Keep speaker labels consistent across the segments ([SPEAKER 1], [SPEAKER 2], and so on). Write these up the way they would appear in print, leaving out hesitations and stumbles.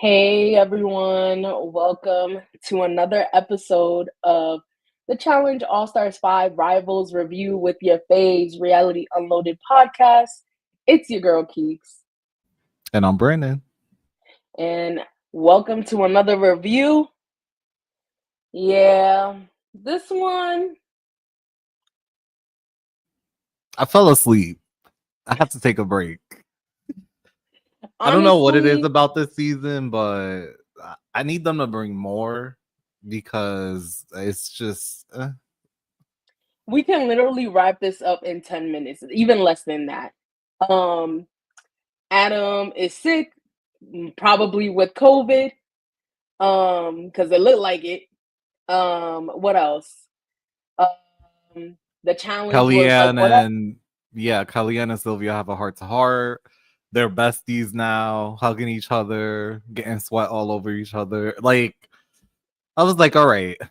[SPEAKER 1] Hey everyone, welcome to another episode of the Challenge All Stars 5 Rivals Review with your faves reality unloaded podcast. It's your girl Keeks.
[SPEAKER 2] And I'm Brandon.
[SPEAKER 1] And welcome to another review. Yeah, this one.
[SPEAKER 2] I fell asleep. I have to take a break. I don't know what it is
[SPEAKER 1] Honestly,
[SPEAKER 2] about this season, but I need them to bring more because it's just
[SPEAKER 1] we can literally wrap this up in 10 minutes, even less than that. Um, Adam is sick, probably with COVID. Because it looked like it. What else? The challenge was like
[SPEAKER 2] Kellyanne
[SPEAKER 1] what else?
[SPEAKER 2] Kellyanne and Sylvia have a heart to heart. They're besties now, hugging each other, getting sweat all over each other. Like I was like, all right, what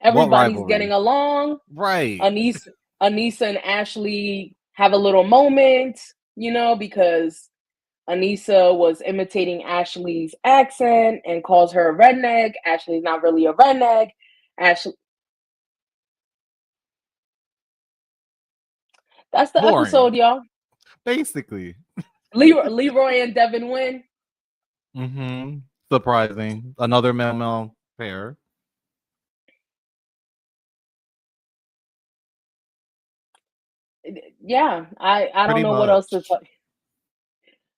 [SPEAKER 1] Everybody's getting
[SPEAKER 2] rivalry?
[SPEAKER 1] along.
[SPEAKER 2] Right.
[SPEAKER 1] Anissa and Ashley have a little moment, because Anissa was imitating Ashley's accent and calls her a redneck. Ashley's not really a redneck. Ashley, that's the
[SPEAKER 2] Boring.
[SPEAKER 1] episode, y'all.
[SPEAKER 2] Basically.
[SPEAKER 1] Leroy and Devin win.
[SPEAKER 2] Surprising. Another male pair.
[SPEAKER 1] Yeah, I don't
[SPEAKER 2] Pretty
[SPEAKER 1] know what else to
[SPEAKER 2] much.
[SPEAKER 1] tell you.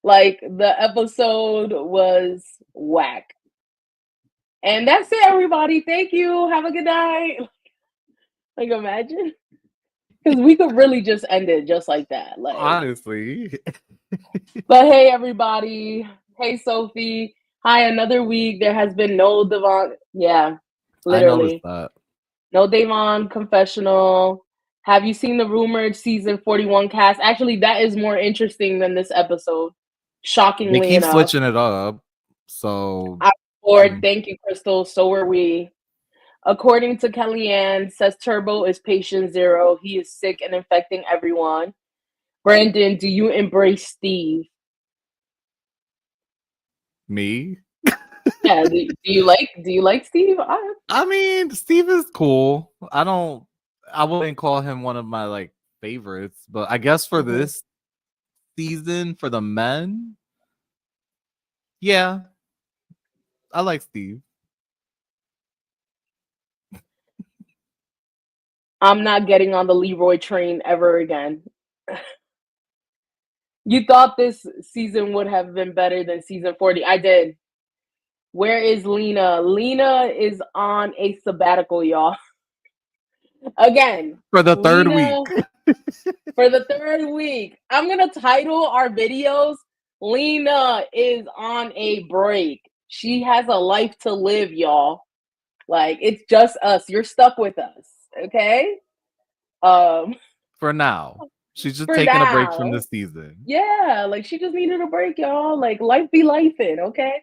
[SPEAKER 1] Like the episode was whack. And that's it, everybody. Thank you. Have a good night. Like imagine. Because we could really just end it just like that. Like,
[SPEAKER 2] Honestly.
[SPEAKER 1] but hey everybody. Hey Sophie. Hi, another week. There has been no Devon. Yeah,
[SPEAKER 2] I noticed
[SPEAKER 1] literally.
[SPEAKER 2] that.
[SPEAKER 1] No Devon confessional. Have you seen the rumored season 41 cast? Actually, that is more interesting than this episode.
[SPEAKER 2] They
[SPEAKER 1] Shockingly
[SPEAKER 2] keep
[SPEAKER 1] enough.
[SPEAKER 2] switching it up. So
[SPEAKER 1] I'm bored.
[SPEAKER 2] mm,
[SPEAKER 1] Thank you, Crystal. So are we. According to Kellyanne, says Turbo is patient zero. He is sick and infecting everyone. Brandon, do you embrace Steve?
[SPEAKER 2] me.
[SPEAKER 1] Yeah. Do you like Steve?
[SPEAKER 2] I mean, Steve is cool. I wouldn't call him one of my like favorites, but I guess for
[SPEAKER 1] Mhm.
[SPEAKER 2] this season for the men, yeah, I like Steve.
[SPEAKER 1] I'm not getting on the Leroy train ever again. You thought this season would have been better than season 40. I did. Where is Lena? Lena is on a sabbatical, y'all. Again,
[SPEAKER 2] For the third
[SPEAKER 1] Lena
[SPEAKER 2] week.
[SPEAKER 1] for the third week. I'm going to title our videos Lena is on a break. She has a life to live, y'all. Like it's just us. You're stuck with us, okay? Um
[SPEAKER 2] For now. She's just
[SPEAKER 1] for
[SPEAKER 2] taking a break from
[SPEAKER 1] now.
[SPEAKER 2] this season.
[SPEAKER 1] Yeah, like she just needed a break, y'all. Like life be lifing, okay?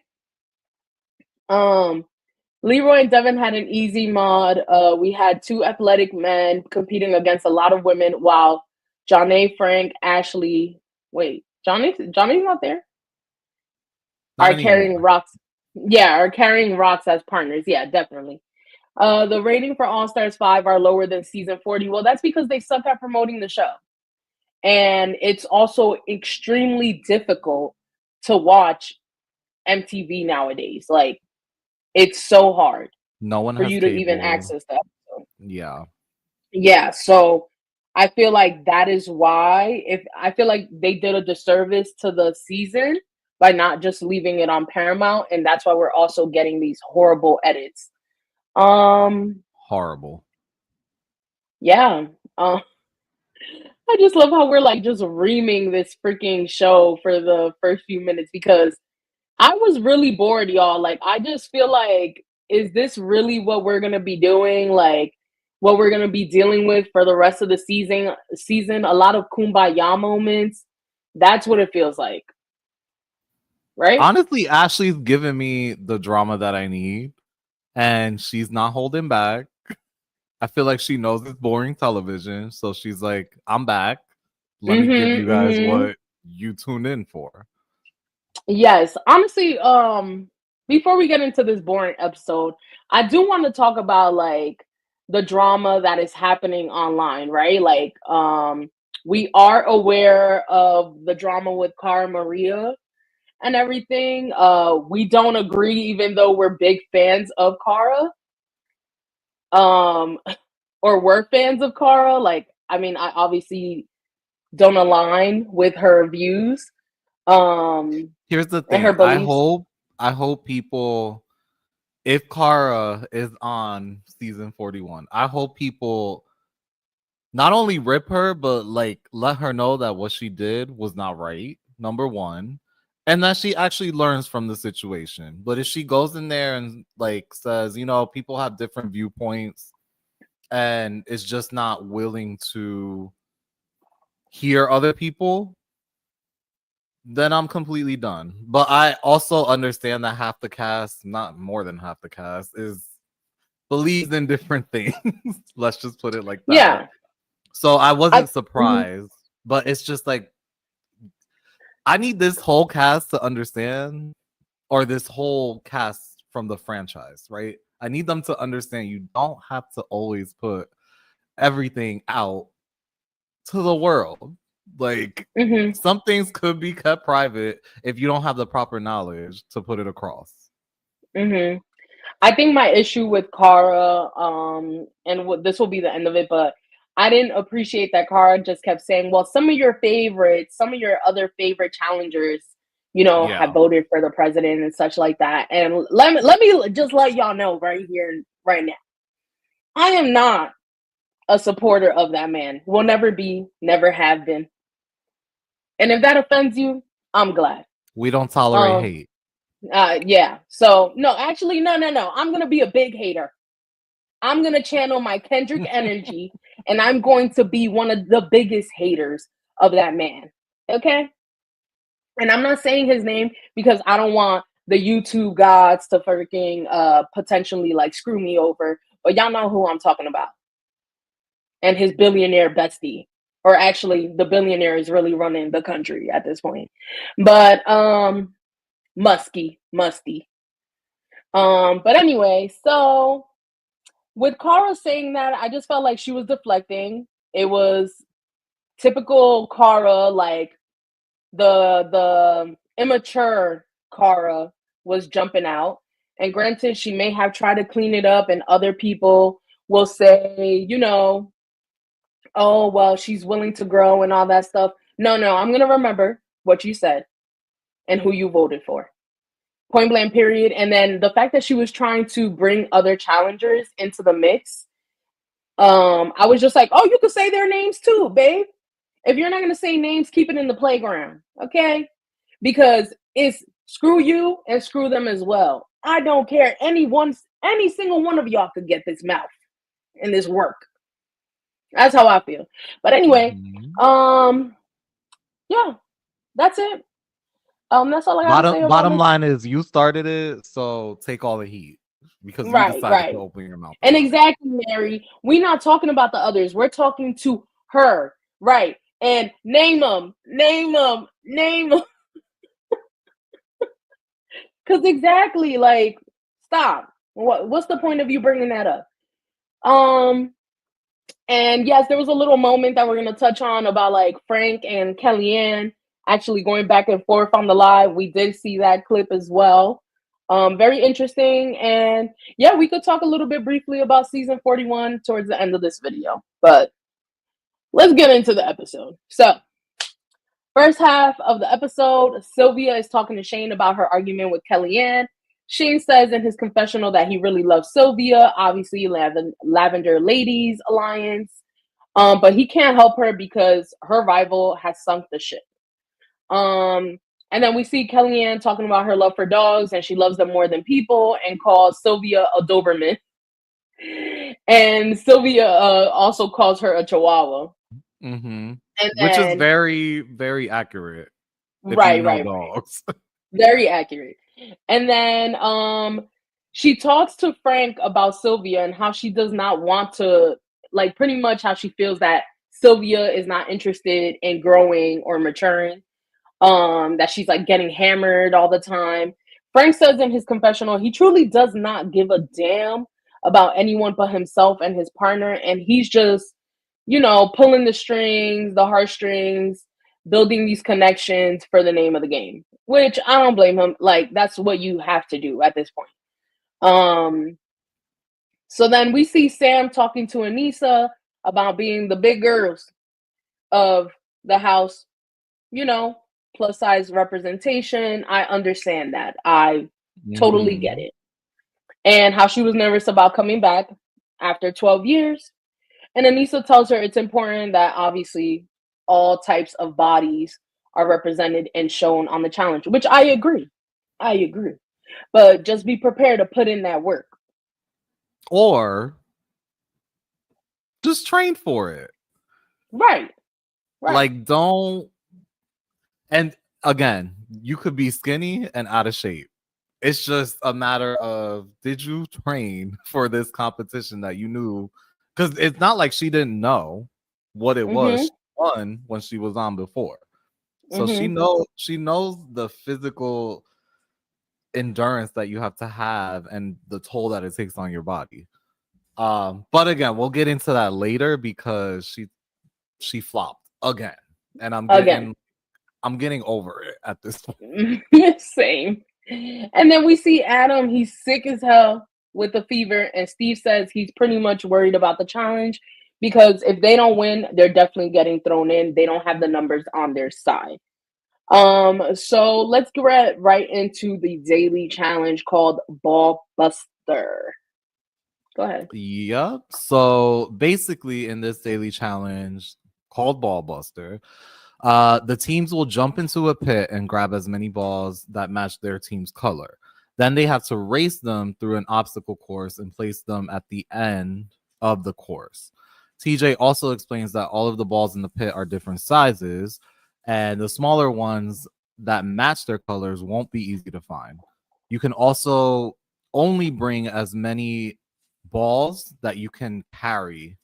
[SPEAKER 1] Um Leroy and Devin had an easy mod. We had two athletic men competing against a lot of women while Johnny, Frank, Ashley, wait, Johnny's not there?
[SPEAKER 2] Not
[SPEAKER 1] Are carrying
[SPEAKER 2] anymore.
[SPEAKER 1] rocks. Yeah, are carrying rocks as partners. Yeah, definitely. The rating for All Stars 5 are lower than season 40. Well, that's because they suck at promoting the show. And it's also extremely difficult to watch MTV nowadays. Like, it's so hard
[SPEAKER 2] No one
[SPEAKER 1] for
[SPEAKER 2] has
[SPEAKER 1] you to even
[SPEAKER 2] cable.
[SPEAKER 1] access that.
[SPEAKER 2] Yeah.
[SPEAKER 1] Yeah, so I feel like that is why if I feel like they did a disservice to the season by not just leaving it on Paramount, and that's why we're also getting these horrible edits. Um,
[SPEAKER 2] Horrible.
[SPEAKER 1] yeah. I just love how we're like just reaming this freaking show for the first few minutes because I was really bored, y'all. Like, I just feel like, is this really what we're gonna be doing? Like, what we're gonna be dealing with for the rest of the season? A lot of kumbaya moments. That's what it feels like, right?
[SPEAKER 2] Honestly, Ashley's giving me the drama that I need, and she's not holding back. I feel like she knows it's boring television, so she's like, "I'm back. Let me give you guys
[SPEAKER 1] Mm-hmm.
[SPEAKER 2] what you tuned in for."
[SPEAKER 1] Yes, honestly, before we get into this boring episode, I do want to talk about like the drama that is happening online, right? Like, we are aware of the drama with Cara Maria and everything. We don't agree, even though we're big fans of Cara, um, or we're fans of Cara. Like, I mean, I obviously don't align with her views, um,
[SPEAKER 2] Here's the
[SPEAKER 1] and her
[SPEAKER 2] thing.
[SPEAKER 1] beliefs.
[SPEAKER 2] I hope people, if Kara is on season 41, I hope people not only rip her, but like let her know that what she did was not right. Number one. And that she actually learns from the situation. But if she goes in there and like says, you know, people have different viewpoints and is just not willing to hear other people, then I'm completely done. But I also understand that half the cast, not more than half the cast, is believes in different things. Let's just put it like that.
[SPEAKER 1] Yeah,
[SPEAKER 2] So I
[SPEAKER 1] I.
[SPEAKER 2] wasn't
[SPEAKER 1] Mhm,
[SPEAKER 2] surprised, but it's just like I need this whole cast to understand, or this whole cast from the franchise, right? I need them to understand you don't have to always put everything out to the world. Like
[SPEAKER 1] mhm.
[SPEAKER 2] some things could be kept private if you don't have the proper knowledge to put it across.
[SPEAKER 1] Mhm. I think my issue with Kara, and this will be the end of it, but I didn't appreciate that Kara just kept saying, "Well, some of your favorites, some of your other favorite challengers, have
[SPEAKER 2] Yeah.
[SPEAKER 1] voted for the president and such like that." And let me just let y'all know right here, right now, I am not a supporter of that man. Will never be, never have been. And if that offends you, I'm glad.
[SPEAKER 2] We don't tolerate
[SPEAKER 1] Um,
[SPEAKER 2] hate.
[SPEAKER 1] yeah. So no, actually, no. I'm gonna be a big hater. I'm going to channel my Kendrick energy and I'm going to be one of the biggest haters of that man. Okay? And I'm not saying his name because I don't want the YouTube gods to freaking potentially like screw me over, but y'all know who I'm talking about. And his billionaire bestie. Or actually the billionaire is really running the country at this point. But Musty. But anyway, so with Cara saying that, I just felt like she was deflecting. It was typical Cara, like the immature Cara was jumping out. And granted, she may have tried to clean it up, and other people will say, oh well, she's willing to grow and all that stuff. No, I'm gonna remember what you said and who you voted for. Point blank, period. And then the fact that she was trying to bring other challengers into the mix, I was just like, oh, you could say their names too, babe. If you're not gonna say names, keep it in the playground, okay? Because it's screw you and screw them as well. I don't care. Any single one of y'all could get this mouth and this work. That's how I feel. But anyway,
[SPEAKER 2] Mhm.
[SPEAKER 1] um, yeah, that's it. That's all I gotta say about
[SPEAKER 2] Bottom
[SPEAKER 1] this.
[SPEAKER 2] line is you started it, so take all the heat because you
[SPEAKER 1] Right,
[SPEAKER 2] decided to
[SPEAKER 1] right.
[SPEAKER 2] open your mouth
[SPEAKER 1] And
[SPEAKER 2] about it.
[SPEAKER 1] exactly, Mary, we're not talking about the others. We're talking to her, right? And name them. Because exactly, like, stop. What's the point of you bringing that up? Um, and yes, there was a little moment that we're gonna touch on about like Frank and Kellyanne actually going back and forth on the live. We did see that clip as well. Very interesting, and yeah, we could talk a little bit briefly about season 41 towards the end of this video. But let's get into the episode. So, first half of the episode, Sylvia is talking to Shane about her argument with Kellyanne. Shane says in his confessional that he really loves Sylvia, obviously Lavender Ladies Alliance, but he can't help her because her rival has sunk the ship. Um, and then we see Kellyanne talking about her love for dogs and she loves them more than people and calls Sylvia a Doberman. And Sylvia also calls her a Chihuahua.
[SPEAKER 2] Mhm.
[SPEAKER 1] And
[SPEAKER 2] Which is
[SPEAKER 1] then,
[SPEAKER 2] very, very accurate if you
[SPEAKER 1] right,
[SPEAKER 2] know
[SPEAKER 1] right,
[SPEAKER 2] dogs.
[SPEAKER 1] very accurate. And then she talks to Frank about Sylvia and how she does not want to, like, pretty much how she feels that Sylvia is not interested in growing or maturing. That she's like getting hammered all the time. Frank says in his confessional he truly does not give a damn about anyone but himself and his partner, and he's just, pulling the strings, the heartstrings, building these connections for the name of the game. Which I don't blame him. Like, that's what you have to do at this point. So then we see Sam talking to Anissa about being the big girls of the house, plus size representation. I understand that. I totally get
[SPEAKER 2] Mm-hmm.
[SPEAKER 1] it. And how she was nervous about coming back after 12 years. And Anissa tells her it's important that obviously all types of bodies are represented and shown on the challenge, which I agree. I agree. But just be prepared to put in that work.
[SPEAKER 2] Or just train for it.
[SPEAKER 1] Right.
[SPEAKER 2] Like, don't. And again, you could be skinny and out of shape. It's just a matter of, did you train for this competition that you knew? Because it's not like she didn't know what it was.
[SPEAKER 1] Mm-hmm.
[SPEAKER 2] She won when she was on before. So
[SPEAKER 1] Mm-hmm.
[SPEAKER 2] she knows the physical endurance that you have to have and the toll that it takes on your body. But again, we'll get into that later because she flopped again. And
[SPEAKER 1] Again.
[SPEAKER 2] I'm getting over it at this point.
[SPEAKER 1] Same. And then we see Adam, he's sick as hell with a fever, and Steve says he's pretty much worried about the challenge because if they don't win, they're definitely getting thrown in. They don't have the numbers on their side. So let's get right into the daily challenge called Ball Buster. Go ahead.
[SPEAKER 2] Yep. So basically, in this daily challenge called Ball Buster, the teams will jump into a pit and grab as many balls that match their team's color. Then they have to race them through an obstacle course and place them at the end of the course. TJ also explains that all of the balls in the pit are different sizes, and the smaller ones that match their colors won't be easy to find. You can also only bring as many balls that you can carry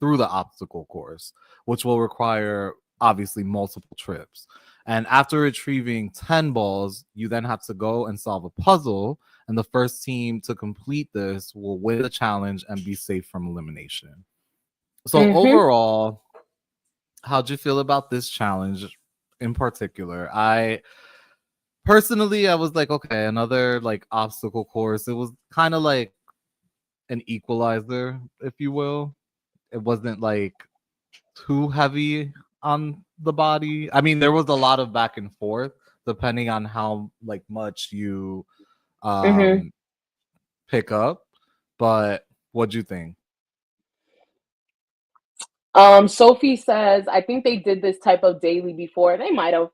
[SPEAKER 2] through the obstacle course, which will require obviously multiple trips. And after retrieving 10 balls, you then have to go and solve a puzzle. And the first team to complete this will win the challenge and be safe from elimination. So,
[SPEAKER 1] Mm-hmm.
[SPEAKER 2] overall, how'd you feel about this challenge in particular? I personally, I was like, okay, another like obstacle course. It was kind of like an equalizer, if you will. It wasn't like too heavy on the body. I mean, there was a lot of back and forth depending on how like much you
[SPEAKER 1] Mm-hmm.
[SPEAKER 2] um pick up. But what'd you think?
[SPEAKER 1] Sophie says, I think they did this type of daily before. They might have.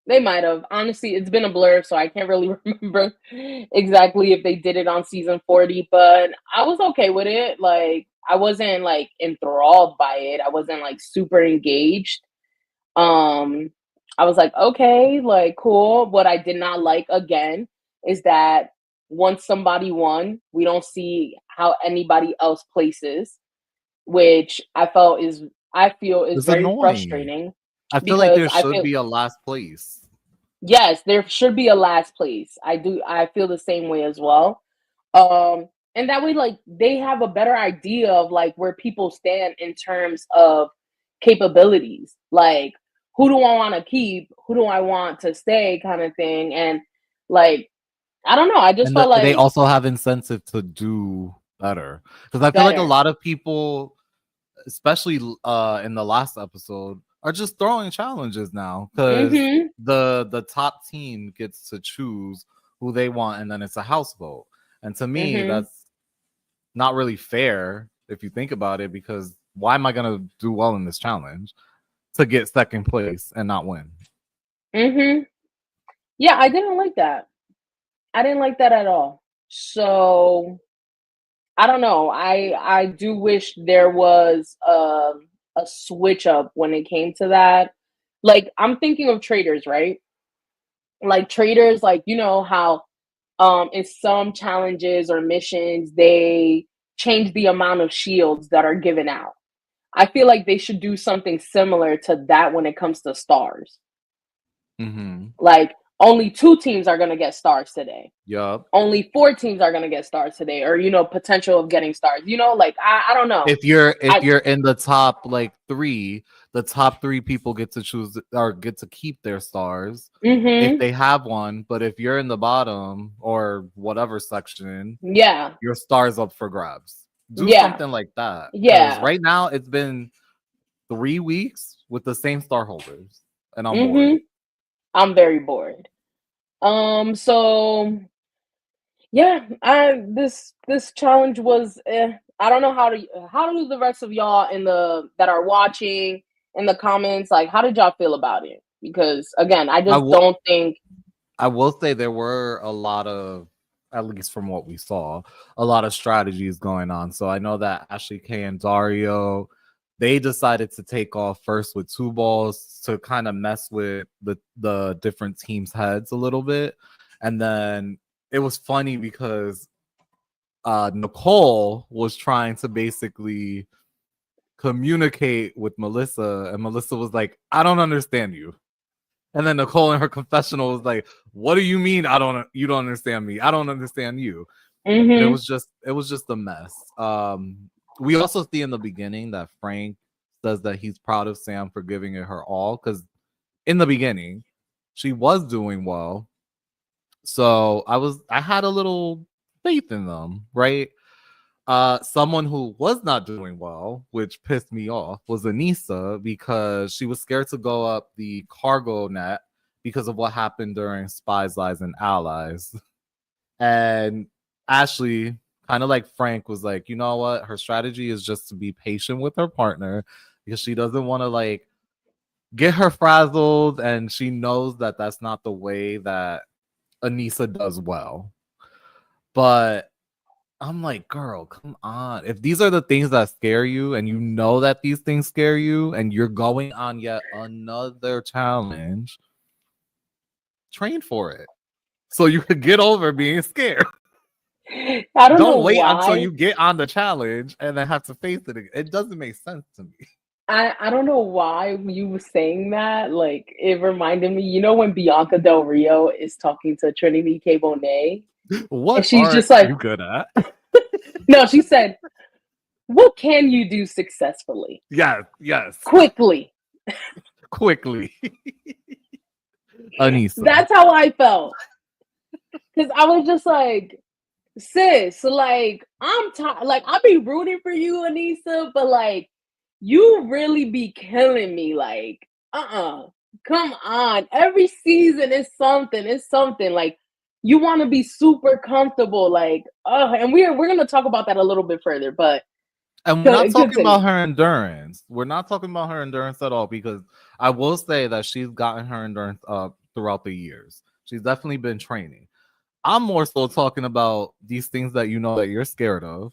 [SPEAKER 1] They might have. Honestly, it's been a blur, so I can't really remember exactly if they did it on season 40, but I was okay with it. Like, I wasn't like enthralled by it. I wasn't like super engaged. Um, I was like, okay, like cool. What I did not like again is that once somebody won, we don't see how anybody else places, which I feel is
[SPEAKER 2] It's
[SPEAKER 1] very
[SPEAKER 2] annoying.
[SPEAKER 1] frustrating
[SPEAKER 2] I feel like
[SPEAKER 1] because
[SPEAKER 2] there
[SPEAKER 1] I
[SPEAKER 2] should
[SPEAKER 1] feel
[SPEAKER 2] be a last place.
[SPEAKER 1] yes, there should be a last place. I feel the same way as well. Um, and that way, like, they have a better idea of like where people stand in terms of capabilities. Like, who do I want to keep? Who do I want to stay? Kind of thing. And like, I don't know. I just
[SPEAKER 2] And
[SPEAKER 1] felt
[SPEAKER 2] they
[SPEAKER 1] like
[SPEAKER 2] also have incentive to do better. Because I feel like a
[SPEAKER 1] better.
[SPEAKER 2] lot of people, especially in the last episode, are just throwing challenges now because
[SPEAKER 1] Mm-hmm.
[SPEAKER 2] the top team gets to choose who they want, and then it's a house vote. And to me,
[SPEAKER 1] Mm-hmm.
[SPEAKER 2] that's not really fair if you think about it, because why am I gonna do well in this challenge to get second place and not win?
[SPEAKER 1] Mm-hmm. Yeah, I didn't like that. I didn't like that at all. So I don't know. I do wish there was a switch up when it came to that. Like I'm thinking of traders, right? Like traders, like how in some challenges or missions they change the amount of shields that are given out. I feel like they should do something similar to that when it comes to stars.
[SPEAKER 2] Mm-hmm.
[SPEAKER 1] Like only 2 teams are gonna get stars today.
[SPEAKER 2] Yup.
[SPEAKER 1] Only 4 teams are gonna get stars today, or potential of getting stars. Like I don't know.
[SPEAKER 2] If
[SPEAKER 1] I
[SPEAKER 2] you're in the top like three, the top three people get to choose or get to keep their stars if
[SPEAKER 1] mm-hmm.
[SPEAKER 2] they have one. But if you're in the bottom or whatever section,
[SPEAKER 1] Yeah.
[SPEAKER 2] your star's up for grabs. Do
[SPEAKER 1] Yeah.
[SPEAKER 2] something like that. Because
[SPEAKER 1] Yeah.
[SPEAKER 2] right now it's been 3 weeks with the same star holders. And I'm bored.
[SPEAKER 1] Mm-hmm. I'm very bored. So yeah, this challenge was I don't know how do the rest of y'all in the that are watching in the comments, like, how did y'all feel about it? Because again, I
[SPEAKER 2] I
[SPEAKER 1] just
[SPEAKER 2] will
[SPEAKER 1] don't think.
[SPEAKER 2] I will say there were a lot of, at least from what we saw, a lot of strategies going on. So I know that Ashley K and Dario, they decided to take off first with 2 balls to kind of mess with the different teams' heads a little bit. And then it was funny because Nicole was trying to basically communicate with Melissa, and Melissa was like, I don't understand you. And then Nicole in her confessional was like, "What do you mean? You don't understand me. I don't understand you." And
[SPEAKER 1] Mm-hmm.
[SPEAKER 2] it was just a mess. We also see in the beginning that Frank says that he's proud of Sam for giving it her all because in the beginning she was doing well. So I had a little faith in them, right? Someone who was not doing well, which pissed me off, was Anissa because she was scared to go up the cargo net because of what happened during Spies, Lies, and Allies. And Ashley, kind of like Frank, was like, you know what? Her strategy is just to be patient with her partner because she doesn't want to like get her frazzled, and she knows that that's not the way that Anissa does well. But I'm like, girl, come on. If these are the things that scare you and you know that these things scare you and you're going on yet another challenge, train for it so you could get over being scared.
[SPEAKER 1] I don't know
[SPEAKER 2] Don't wait until
[SPEAKER 1] why.
[SPEAKER 2] you get on the challenge and then have to face it again. It doesn't make sense to me.
[SPEAKER 1] I don't know why you were saying that. Like, it reminded me, when Bianca Del Rio is talking to Trinity K. Bonet, and
[SPEAKER 2] What
[SPEAKER 1] she's
[SPEAKER 2] are
[SPEAKER 1] just like,
[SPEAKER 2] you good at?
[SPEAKER 1] no, she said, "What can you do successfully?
[SPEAKER 2] Yes.
[SPEAKER 1] Quickly."
[SPEAKER 2] Quickly. Anissa.
[SPEAKER 1] That's how I felt. Because I was just like, sis, like, I'm tired. Like, I be rooting for you, Anissa, but like, you really be killing me. Like, come on. Every season is something. It's something. Like, you want to be super comfortable. Like, and we're gonna talk about that a little bit further, but
[SPEAKER 2] And we're not talking about
[SPEAKER 1] continue.
[SPEAKER 2] her endurance. We're not talking about her endurance at all because I will say that she's gotten her endurance up throughout the years. She's definitely been training. I'm more so talking about these things that you know that you're scared of.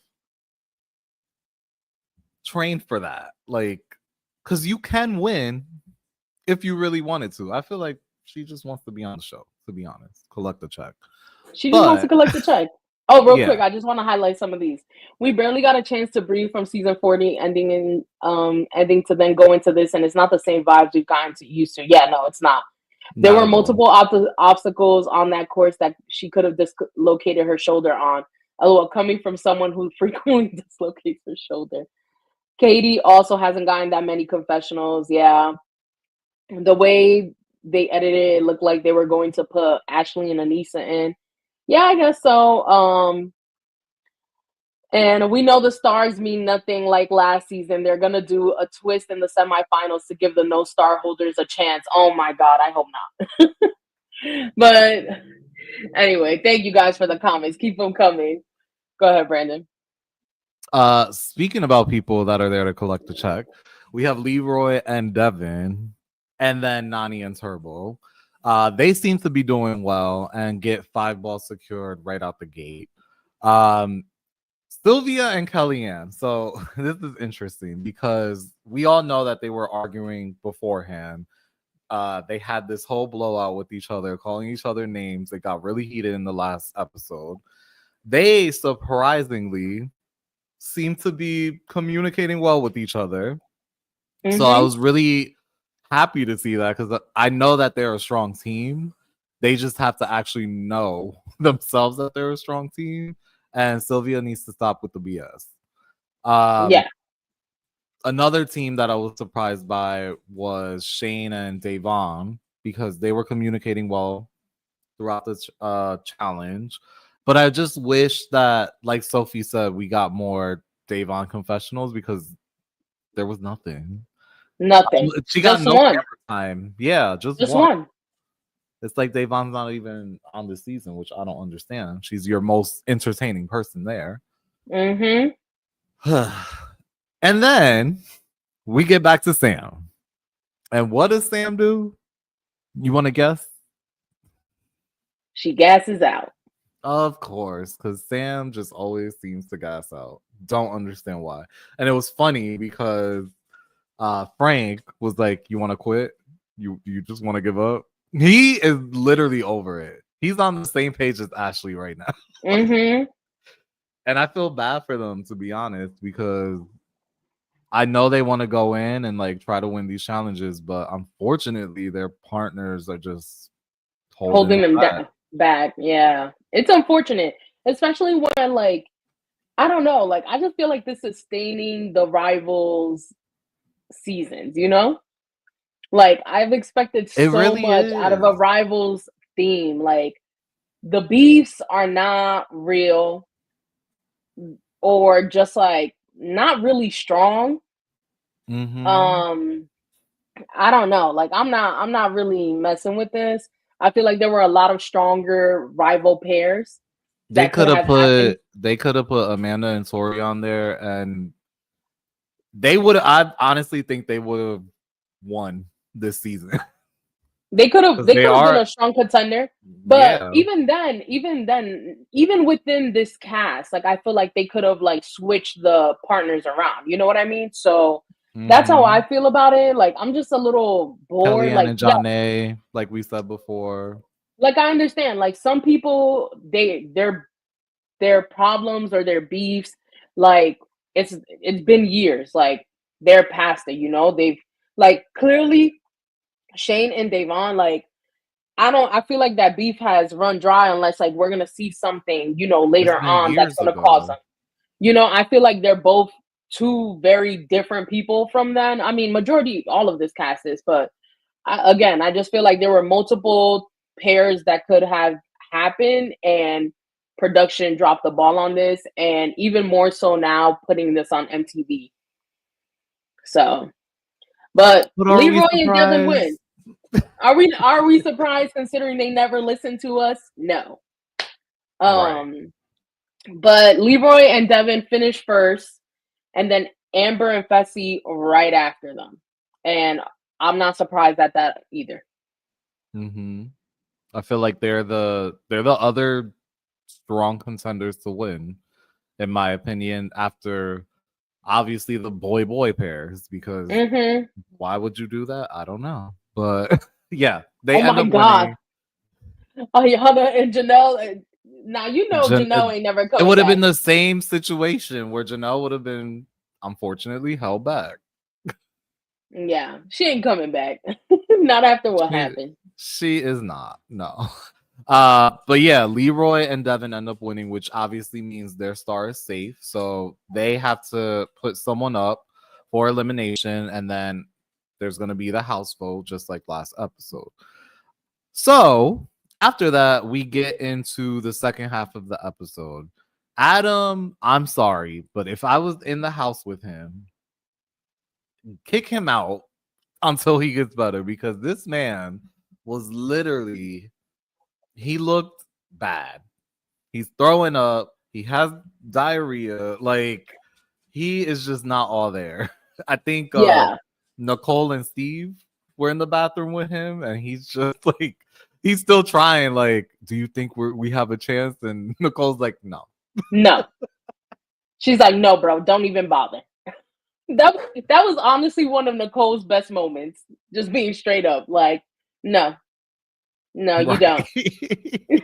[SPEAKER 2] Train for that. Like, because you can win if you really wanted to. I feel like she just wants to be on the show, to be honest, collect the check.
[SPEAKER 1] She just wants to
[SPEAKER 2] But
[SPEAKER 1] collect the check. Oh, real quick,
[SPEAKER 2] yeah,
[SPEAKER 1] I just want to highlight some of these. We barely got a chance to breathe from season 40 ending to then go into this, and it's not the same vibes we've gotten used to. Yeah, no, it's not. There
[SPEAKER 2] not
[SPEAKER 1] were
[SPEAKER 2] at all.
[SPEAKER 1] multiple obstacles on that course that she could have dislocated her shoulder on. LOL, coming from someone who frequently dislocates her shoulder. Katie also hasn't gotten that many confessionals. Yeah. The way they edited it, it looked like they were going to put Ashley and Anissa in. Yeah, I guess so. And we know the stars mean nothing like last season. They're gonna do a twist in the semifinals to give the no star holders a chance. Oh my god, I hope not. But anyway, thank you guys for the comments. Keep them coming. Go ahead, Brandon.
[SPEAKER 2] Speaking about people that are there to collect the check, we have Leroy and Devin, and then Nani and Turbo. They seem to be doing well and get 5 balls secured right out the gate. Um, Sylvia and Kellyanne. So this is interesting because we all know that they were arguing beforehand. They had this whole blowout with each other, calling each other names. It got really heated in the last episode. They surprisingly seem to be communicating well with each other. So I
[SPEAKER 1] Mm-hmm.
[SPEAKER 2] was really happy to see that because I know that they're a strong team. They just have to actually know themselves that they're a strong team, and Sylvia needs to stop with the BS.
[SPEAKER 1] Yeah.
[SPEAKER 2] Another team that I was surprised by was Shane and Davon because they were communicating well throughout the challenge. But I just wish that, like Sophie said, we got more Davon confessionals because there was nothing.
[SPEAKER 1] Nothing.
[SPEAKER 2] She got
[SPEAKER 1] Just
[SPEAKER 2] no
[SPEAKER 1] one.
[SPEAKER 2] camera time. Yeah, just
[SPEAKER 1] Just
[SPEAKER 2] one.
[SPEAKER 1] one.
[SPEAKER 2] It's like Davon's not even on the season, which I don't understand. She's your most entertaining person there.
[SPEAKER 1] Mm-hmm.
[SPEAKER 2] And then we get back to Sam. And what does Sam do? You want to guess?
[SPEAKER 1] She gasses out.
[SPEAKER 2] Of course, because Sam just always seems to gas out. Don't understand why. And it was funny because Frank was like, "You want to quit? You just want to give up?" He is literally over it. He's on the same page as Ashley right now.
[SPEAKER 1] Mm-hmm.
[SPEAKER 2] And I feel bad for them, to be honest, because I know they want to go in and like try to win these challenges, but unfortunately, their partners are just holding
[SPEAKER 1] Holding
[SPEAKER 2] them
[SPEAKER 1] them
[SPEAKER 2] back.
[SPEAKER 1] down back. Yeah. It's unfortunate. Especially when like I don't know, like I just feel like this is staining the rivals seasons, you know? Like I've expected
[SPEAKER 2] It
[SPEAKER 1] so
[SPEAKER 2] really
[SPEAKER 1] much out of a
[SPEAKER 2] is.
[SPEAKER 1] rivals theme. Like the beefs are not real or just like not really strong.
[SPEAKER 2] Mm-hmm.
[SPEAKER 1] Um I don't know. Like I'm not really messing with this. I feel like there were a lot of stronger rival pairs
[SPEAKER 2] They
[SPEAKER 1] that could
[SPEAKER 2] could have
[SPEAKER 1] have happened.
[SPEAKER 2] put Amanda and Tori on there, and they would. I honestly think they would have won this season
[SPEAKER 1] They could have
[SPEAKER 2] because
[SPEAKER 1] they
[SPEAKER 2] they
[SPEAKER 1] could have been
[SPEAKER 2] are.
[SPEAKER 1] a strong contender. But
[SPEAKER 2] Yeah.
[SPEAKER 1] even within this cast, like I feel like they could have like switched the partners around. You know what I mean? So that's how
[SPEAKER 2] Mm-hmm.
[SPEAKER 1] I feel about it. Like I'm just a little bored.
[SPEAKER 2] Kellyanne
[SPEAKER 1] Like
[SPEAKER 2] and
[SPEAKER 1] yeah,
[SPEAKER 2] Janae, like we said before.
[SPEAKER 1] like I understand. Like some people, their problems or their beefs, like it's been years. Like they're past it. You know, they've like clearly Shane and Davon like I feel like that beef has run dry unless like we're gonna see something, you know,
[SPEAKER 2] It's
[SPEAKER 1] later
[SPEAKER 2] been
[SPEAKER 1] on that's
[SPEAKER 2] years
[SPEAKER 1] gonna cause
[SPEAKER 2] ago.
[SPEAKER 1] them. You know, I feel like they're both two very different people from then. I mean, majority all of this cast is, but again, I just feel like there were multiple pairs that could have happened, and production dropped the ball on this, and even more so now putting this on MTV. So, but
[SPEAKER 2] But are we
[SPEAKER 1] Leroy and Devin win.
[SPEAKER 2] surprised?
[SPEAKER 1] Are we surprised considering they never listened to us? No.
[SPEAKER 2] Right.
[SPEAKER 1] Um, but Leroy and Devin finished first, and then Amber and Fessy right after them. And I'm not surprised at that either.
[SPEAKER 2] Mm-hmm. I feel like they're the other strong contenders to win, in my opinion. After obviously the boy pairs, because
[SPEAKER 1] Mm-hmm.
[SPEAKER 2] why would you do that? I don't know, but yeah, they
[SPEAKER 1] Oh
[SPEAKER 2] end
[SPEAKER 1] my
[SPEAKER 2] up
[SPEAKER 1] God.
[SPEAKER 2] winning.
[SPEAKER 1] Ayana and Janelle. Now you know
[SPEAKER 2] Jan-
[SPEAKER 1] Janelle ain't never
[SPEAKER 2] it
[SPEAKER 1] coming
[SPEAKER 2] would have been
[SPEAKER 1] back.
[SPEAKER 2] the same situation where Janelle would have been unfortunately held back.
[SPEAKER 1] Yeah, she ain't coming back. Not after what
[SPEAKER 2] She,
[SPEAKER 1] happened.
[SPEAKER 2] she is not, no. But yeah, Leroy and Devin end up winning, which obviously means their star is safe. So they have to put someone up for elimination, and then there's gonna be the house vote, just like last episode. So after that, we get into the second half of the episode. Adam, I'm sorry, but if I was in the house with him, kick him out until he gets better, because this man was literally, he looked bad. He's throwing up. He has diarrhea. Like, he is just not all there. I think
[SPEAKER 1] Yeah.
[SPEAKER 2] Nicole and Steve were in the bathroom with him, and he's just like, he's still trying. Like, do you think we have a chance? And Nicole's like, no.
[SPEAKER 1] No. She's like, no, bro, don't even bother. That that was honestly one of Nicole's best moments. Just being straight up. Like, no, no, you don't.
[SPEAKER 2] Right.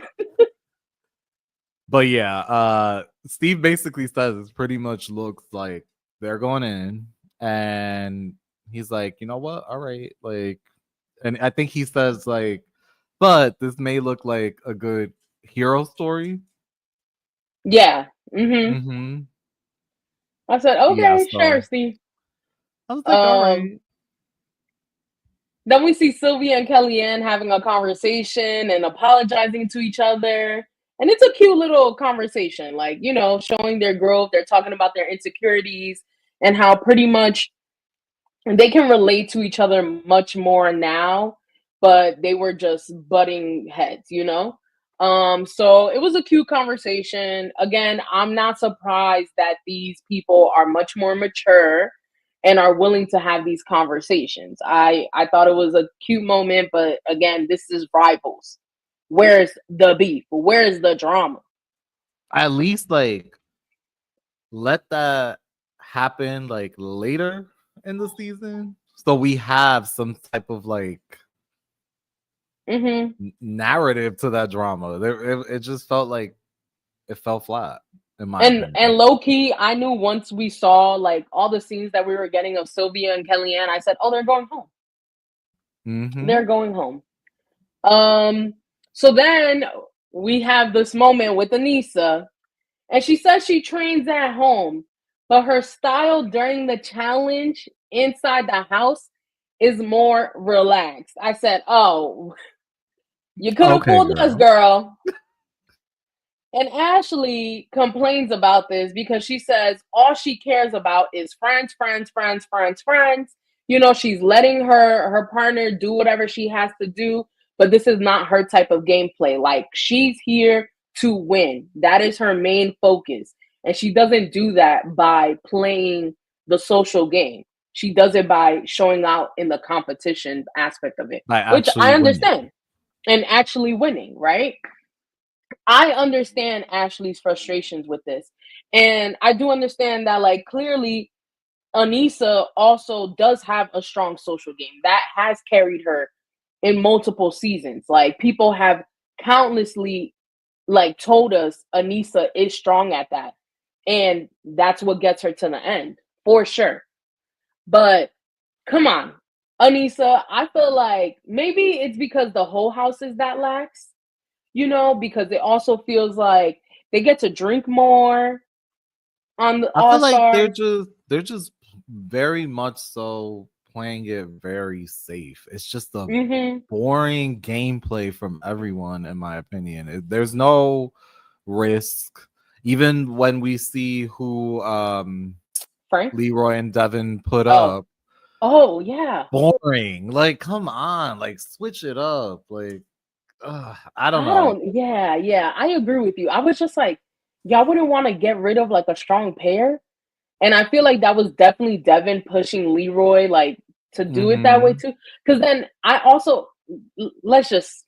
[SPEAKER 2] But yeah, Steve basically says it pretty much looks like they're going in, and he's like, you know what? All right, like, and I think he says like, But this may look like a good hero story.
[SPEAKER 1] Yeah.
[SPEAKER 2] Mm-hmm.
[SPEAKER 1] I said,
[SPEAKER 2] Yeah,
[SPEAKER 1] okay, sure,
[SPEAKER 2] so
[SPEAKER 1] Steve.
[SPEAKER 2] I was like, all
[SPEAKER 1] Um,
[SPEAKER 2] right.
[SPEAKER 1] then we see Sylvia and Kellyanne having a conversation and apologizing to each other. And it's a cute little conversation, like, showing their growth. They're talking about their insecurities and how pretty much they can relate to each other much more now, but they were just butting heads. So it was a cute conversation. Again, I'm not surprised that these people are much more mature and are willing to have these conversations. I thought it was a cute moment, but again, this is rivals. Where's the beef? Where's the drama?
[SPEAKER 2] At least like let that happen like later in the season. So we have some type of like
[SPEAKER 1] Hmm.
[SPEAKER 2] narrative to that drama. It just felt like it fell flat, in my
[SPEAKER 1] And
[SPEAKER 2] opinion.
[SPEAKER 1] low key, I knew once we saw like all the scenes that we were getting of Sylvia and Kellyanne, I said, "Oh, they're going home.
[SPEAKER 2] Mm-hmm.
[SPEAKER 1] They're going home." Um, so then we have this moment with Anissa, and she says she trains at home, but her style during the challenge inside the house is more relaxed. I said, "Oh, you could have
[SPEAKER 2] Okay,
[SPEAKER 1] fooled us,
[SPEAKER 2] girl.
[SPEAKER 1] girl." And Ashley complains about this because she says all she cares about is friends, friends, friends, friends, friends. She's letting her partner do whatever she has to do, but this is not her type of gameplay. Like, she's here to win. That is her main focus. And she doesn't do that by playing the social game. She does it by showing out in the competition aspect of it,
[SPEAKER 2] By
[SPEAKER 1] which
[SPEAKER 2] actually
[SPEAKER 1] I
[SPEAKER 2] winning.
[SPEAKER 1] understand, and actually winning, right? I understand Ashley's frustrations with this. And I do understand that, like, clearly Anissa also does have a strong social game that has carried her in multiple seasons. Like, people have countlessly like told us Anissa is strong at that. And that's what gets her to the end, for sure. But come on, Anissa, I feel like maybe it's because the whole house is that lax, because it also feels like they get to drink more on the
[SPEAKER 2] I feel
[SPEAKER 1] All
[SPEAKER 2] like
[SPEAKER 1] Star.
[SPEAKER 2] they're just very much so playing it very safe. It's just a
[SPEAKER 1] Mm-hmm.
[SPEAKER 2] boring gameplay from everyone, in my opinion. There's no risk. Even when we see who
[SPEAKER 1] Frank?
[SPEAKER 2] Leroy and Devin put
[SPEAKER 1] Oh.
[SPEAKER 2] up,
[SPEAKER 1] Oh, yeah.
[SPEAKER 2] boring. Like, come on, like switch it up. Like, I don't
[SPEAKER 1] I
[SPEAKER 2] know.
[SPEAKER 1] don't, yeah, yeah. I agree with you. I was just like, y'all wouldn't want to get rid of like a strong pair. And I feel like that was definitely Devin pushing Leroy like to do it that way
[SPEAKER 2] Mm-hmm.
[SPEAKER 1] too. Because then I also let's just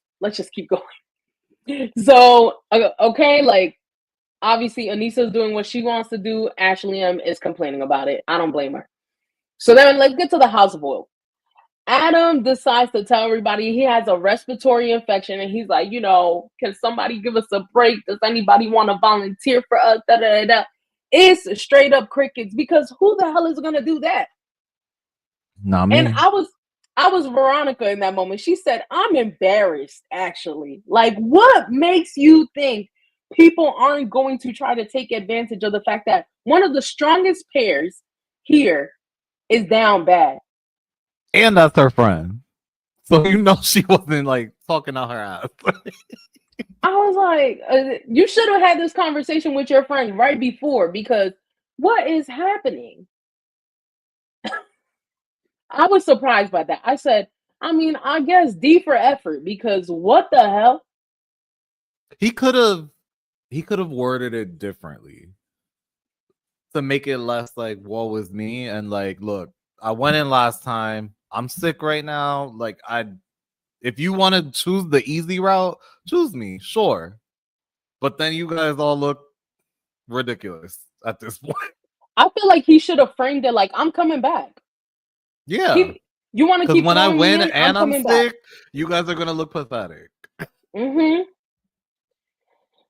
[SPEAKER 1] keep going. So okay, like, obviously Anissa's doing what she wants to do. Ashley M is complaining about it. I don't blame her. So then let's get to the house vote. Adam decides to tell everybody he has a respiratory infection, and he's like, can somebody give us a break? Does anybody want to volunteer for us? Da, da, da, da. It's straight up crickets, because who the hell is gonna do that?
[SPEAKER 2] Not
[SPEAKER 1] And
[SPEAKER 2] me.
[SPEAKER 1] I was Veronica in that moment. She said, "I'm embarrassed, actually. Like, what makes you think people aren't going to try to take advantage of the fact that one of the strongest pairs here is down bad?"
[SPEAKER 2] And that's her friend. So you know she wasn't like talking out her ass.
[SPEAKER 1] I was like, you should have had this conversation with your friend right before, because what is happening? I was surprised by that. I said, I mean, I guess D for effort, because what the hell?
[SPEAKER 2] he could have worded it differently to make it less like woe is me and like, look, I went in last time. I'm sick right now. Like, if you want to choose the easy route, choose me, sure. But then you guys all look ridiculous at this point.
[SPEAKER 1] I feel like he should have framed it like, I'm coming back.
[SPEAKER 2] Yeah.
[SPEAKER 1] Keep You want to
[SPEAKER 2] Because
[SPEAKER 1] keep
[SPEAKER 2] when I
[SPEAKER 1] throwing me
[SPEAKER 2] win
[SPEAKER 1] in, I'm
[SPEAKER 2] and I'm
[SPEAKER 1] coming back.
[SPEAKER 2] sick, you guys are gonna look pathetic.
[SPEAKER 1] Hmm.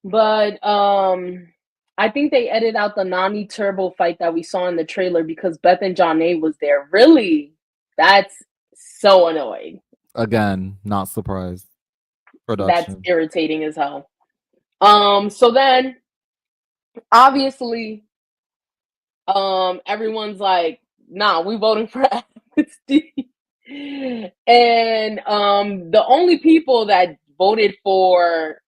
[SPEAKER 1] But I think they edited out the Nani Turbo fight that we saw in the trailer because Beth and John A was there. Really? That's so annoying.
[SPEAKER 2] Again, not surprised.
[SPEAKER 1] That's
[SPEAKER 2] Production.
[SPEAKER 1] irritating as hell. So then obviously, everyone's like, nah, we voting for amnesty. And the only people that voted for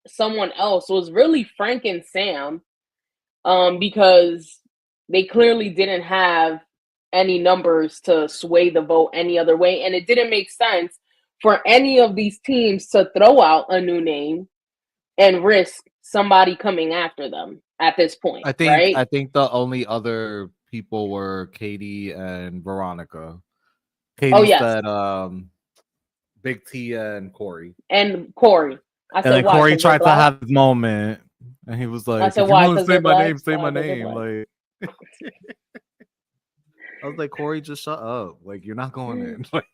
[SPEAKER 1] someone else was really Frank and Sam, because they clearly didn't have any numbers to sway the vote any other way, and it didn't make sense for any of these teams to throw out a new name and risk somebody coming after them at this point, right?
[SPEAKER 2] I think the only other people were Katie and Veronica.
[SPEAKER 1] Oh
[SPEAKER 2] Katie
[SPEAKER 1] yes,
[SPEAKER 2] said Big T and Corey.
[SPEAKER 1] and Corey. I
[SPEAKER 2] And
[SPEAKER 1] said
[SPEAKER 2] then
[SPEAKER 1] why?
[SPEAKER 2] Corey
[SPEAKER 1] Because they're
[SPEAKER 2] tried to
[SPEAKER 1] black.
[SPEAKER 2] have his moment. And he was
[SPEAKER 1] I
[SPEAKER 2] like,
[SPEAKER 1] said
[SPEAKER 2] if you
[SPEAKER 1] why?
[SPEAKER 2] want to
[SPEAKER 1] Because
[SPEAKER 2] say
[SPEAKER 1] they're
[SPEAKER 2] my
[SPEAKER 1] black.
[SPEAKER 2] name, say my
[SPEAKER 1] Because they're
[SPEAKER 2] name.
[SPEAKER 1] black.
[SPEAKER 2] Like I was like, Corey, just shut up. Like you're not going in. Like,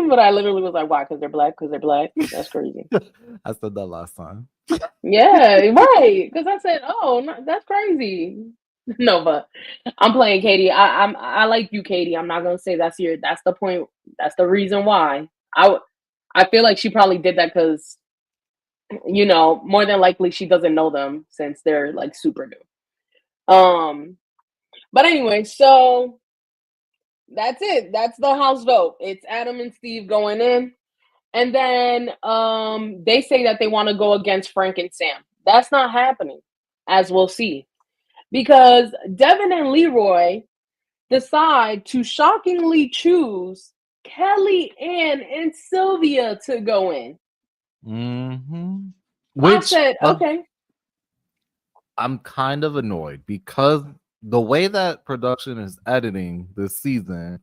[SPEAKER 1] But I literally was like, why? Because they're black. Because they're black. That's crazy.
[SPEAKER 2] I said that last time.
[SPEAKER 1] Yeah, right. Because I said, oh, no, that's crazy. No, but I'm playing Katie. I like you, Katie. I'm not gonna say that's the point. That's the reason why. I feel like she probably did that because, more than likely she doesn't know them since they're like super new. But anyway, so that's it. That's the house vote. It's Adam and Steve going in. And then they say that they want to go against Frank and Sam. That's not happening, as we'll see. Because Devin and Leroy decide to shockingly choose Kelly Ann and Sylvia to go in.
[SPEAKER 2] Mm-hmm.
[SPEAKER 1] I
[SPEAKER 2] Which
[SPEAKER 1] said, okay.
[SPEAKER 2] I'm kind of annoyed because the way that production is editing this season,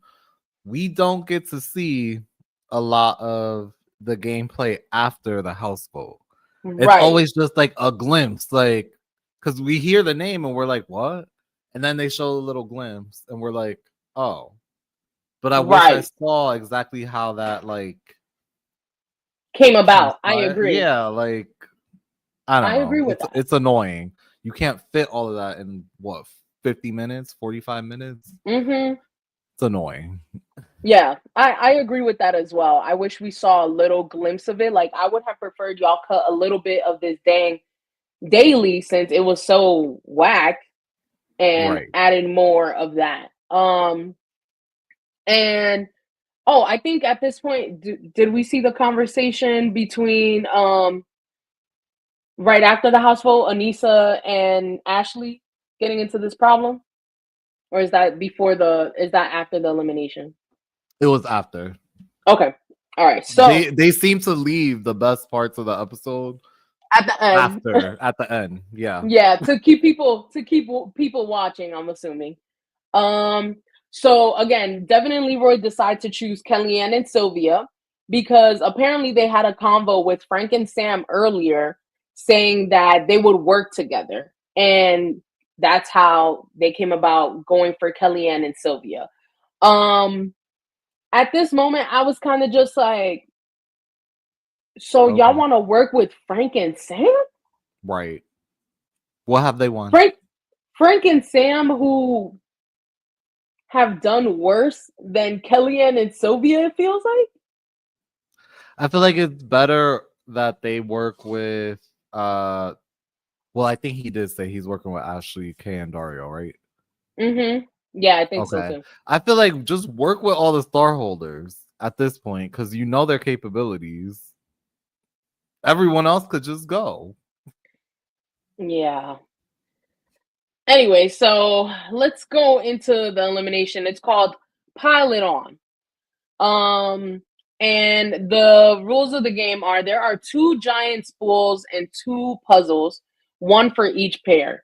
[SPEAKER 2] we don't get to see a lot of the gameplay after the house vote. It's
[SPEAKER 1] Right.
[SPEAKER 2] always just like a glimpse, like because we hear the name and we're like, what? And then they show a little glimpse and we're like, oh. But I wish I
[SPEAKER 1] Right.
[SPEAKER 2] saw exactly how that like
[SPEAKER 1] Came about. I
[SPEAKER 2] transpired.
[SPEAKER 1] agree.
[SPEAKER 2] Yeah, like I don't
[SPEAKER 1] I agree
[SPEAKER 2] know.
[SPEAKER 1] with that.
[SPEAKER 2] It's annoying. You can't fit all of that in what 50 minutes, 45 minutes.
[SPEAKER 1] Mm-hmm.
[SPEAKER 2] It's annoying.
[SPEAKER 1] Yeah, I agree with that as well. I wish we saw a little glimpse of it. Like, I would have preferred y'all cut a little bit of this dang daily since it was so whack and
[SPEAKER 2] Right.
[SPEAKER 1] added more of that. And oh, I think at this point, did we see the conversation between right after the house vote, Anissa and Ashley getting into this problem? Or is that after the elimination?
[SPEAKER 2] It was after.
[SPEAKER 1] Okay. All right. So
[SPEAKER 2] They seem to leave the best parts of the episode
[SPEAKER 1] at the end.
[SPEAKER 2] after at the end. Yeah.
[SPEAKER 1] Yeah, to keep people watching, I'm assuming. So again, Devin and Leroy decide to choose Kellyanne and Sylvia because apparently they had a convo with Frank and Sam earlier saying that they would work together. And that's how they came about going for Kellyanne and Sylvia. At this moment, I was kind of just like, so y'all
[SPEAKER 2] Okay.
[SPEAKER 1] want to work with Frank and Sam?
[SPEAKER 2] Right. What have they won?
[SPEAKER 1] Frank and Sam, who have done worse than Kellyanne and Sylvia, it feels like.
[SPEAKER 2] I feel like it's better that they work with well, I think he did say he's working with Ashley, Kay, and Dario, right?
[SPEAKER 1] Mm-hmm. Yeah, I think so
[SPEAKER 2] Okay.
[SPEAKER 1] too.
[SPEAKER 2] I feel like just work with all the star holders at this point because you know their capabilities. Everyone else could just go.
[SPEAKER 1] Yeah. Anyway, so let's go into the elimination. It's called Pile It On. And the rules of the game are there are 2 giant spools and 2 puzzles, one for each pair.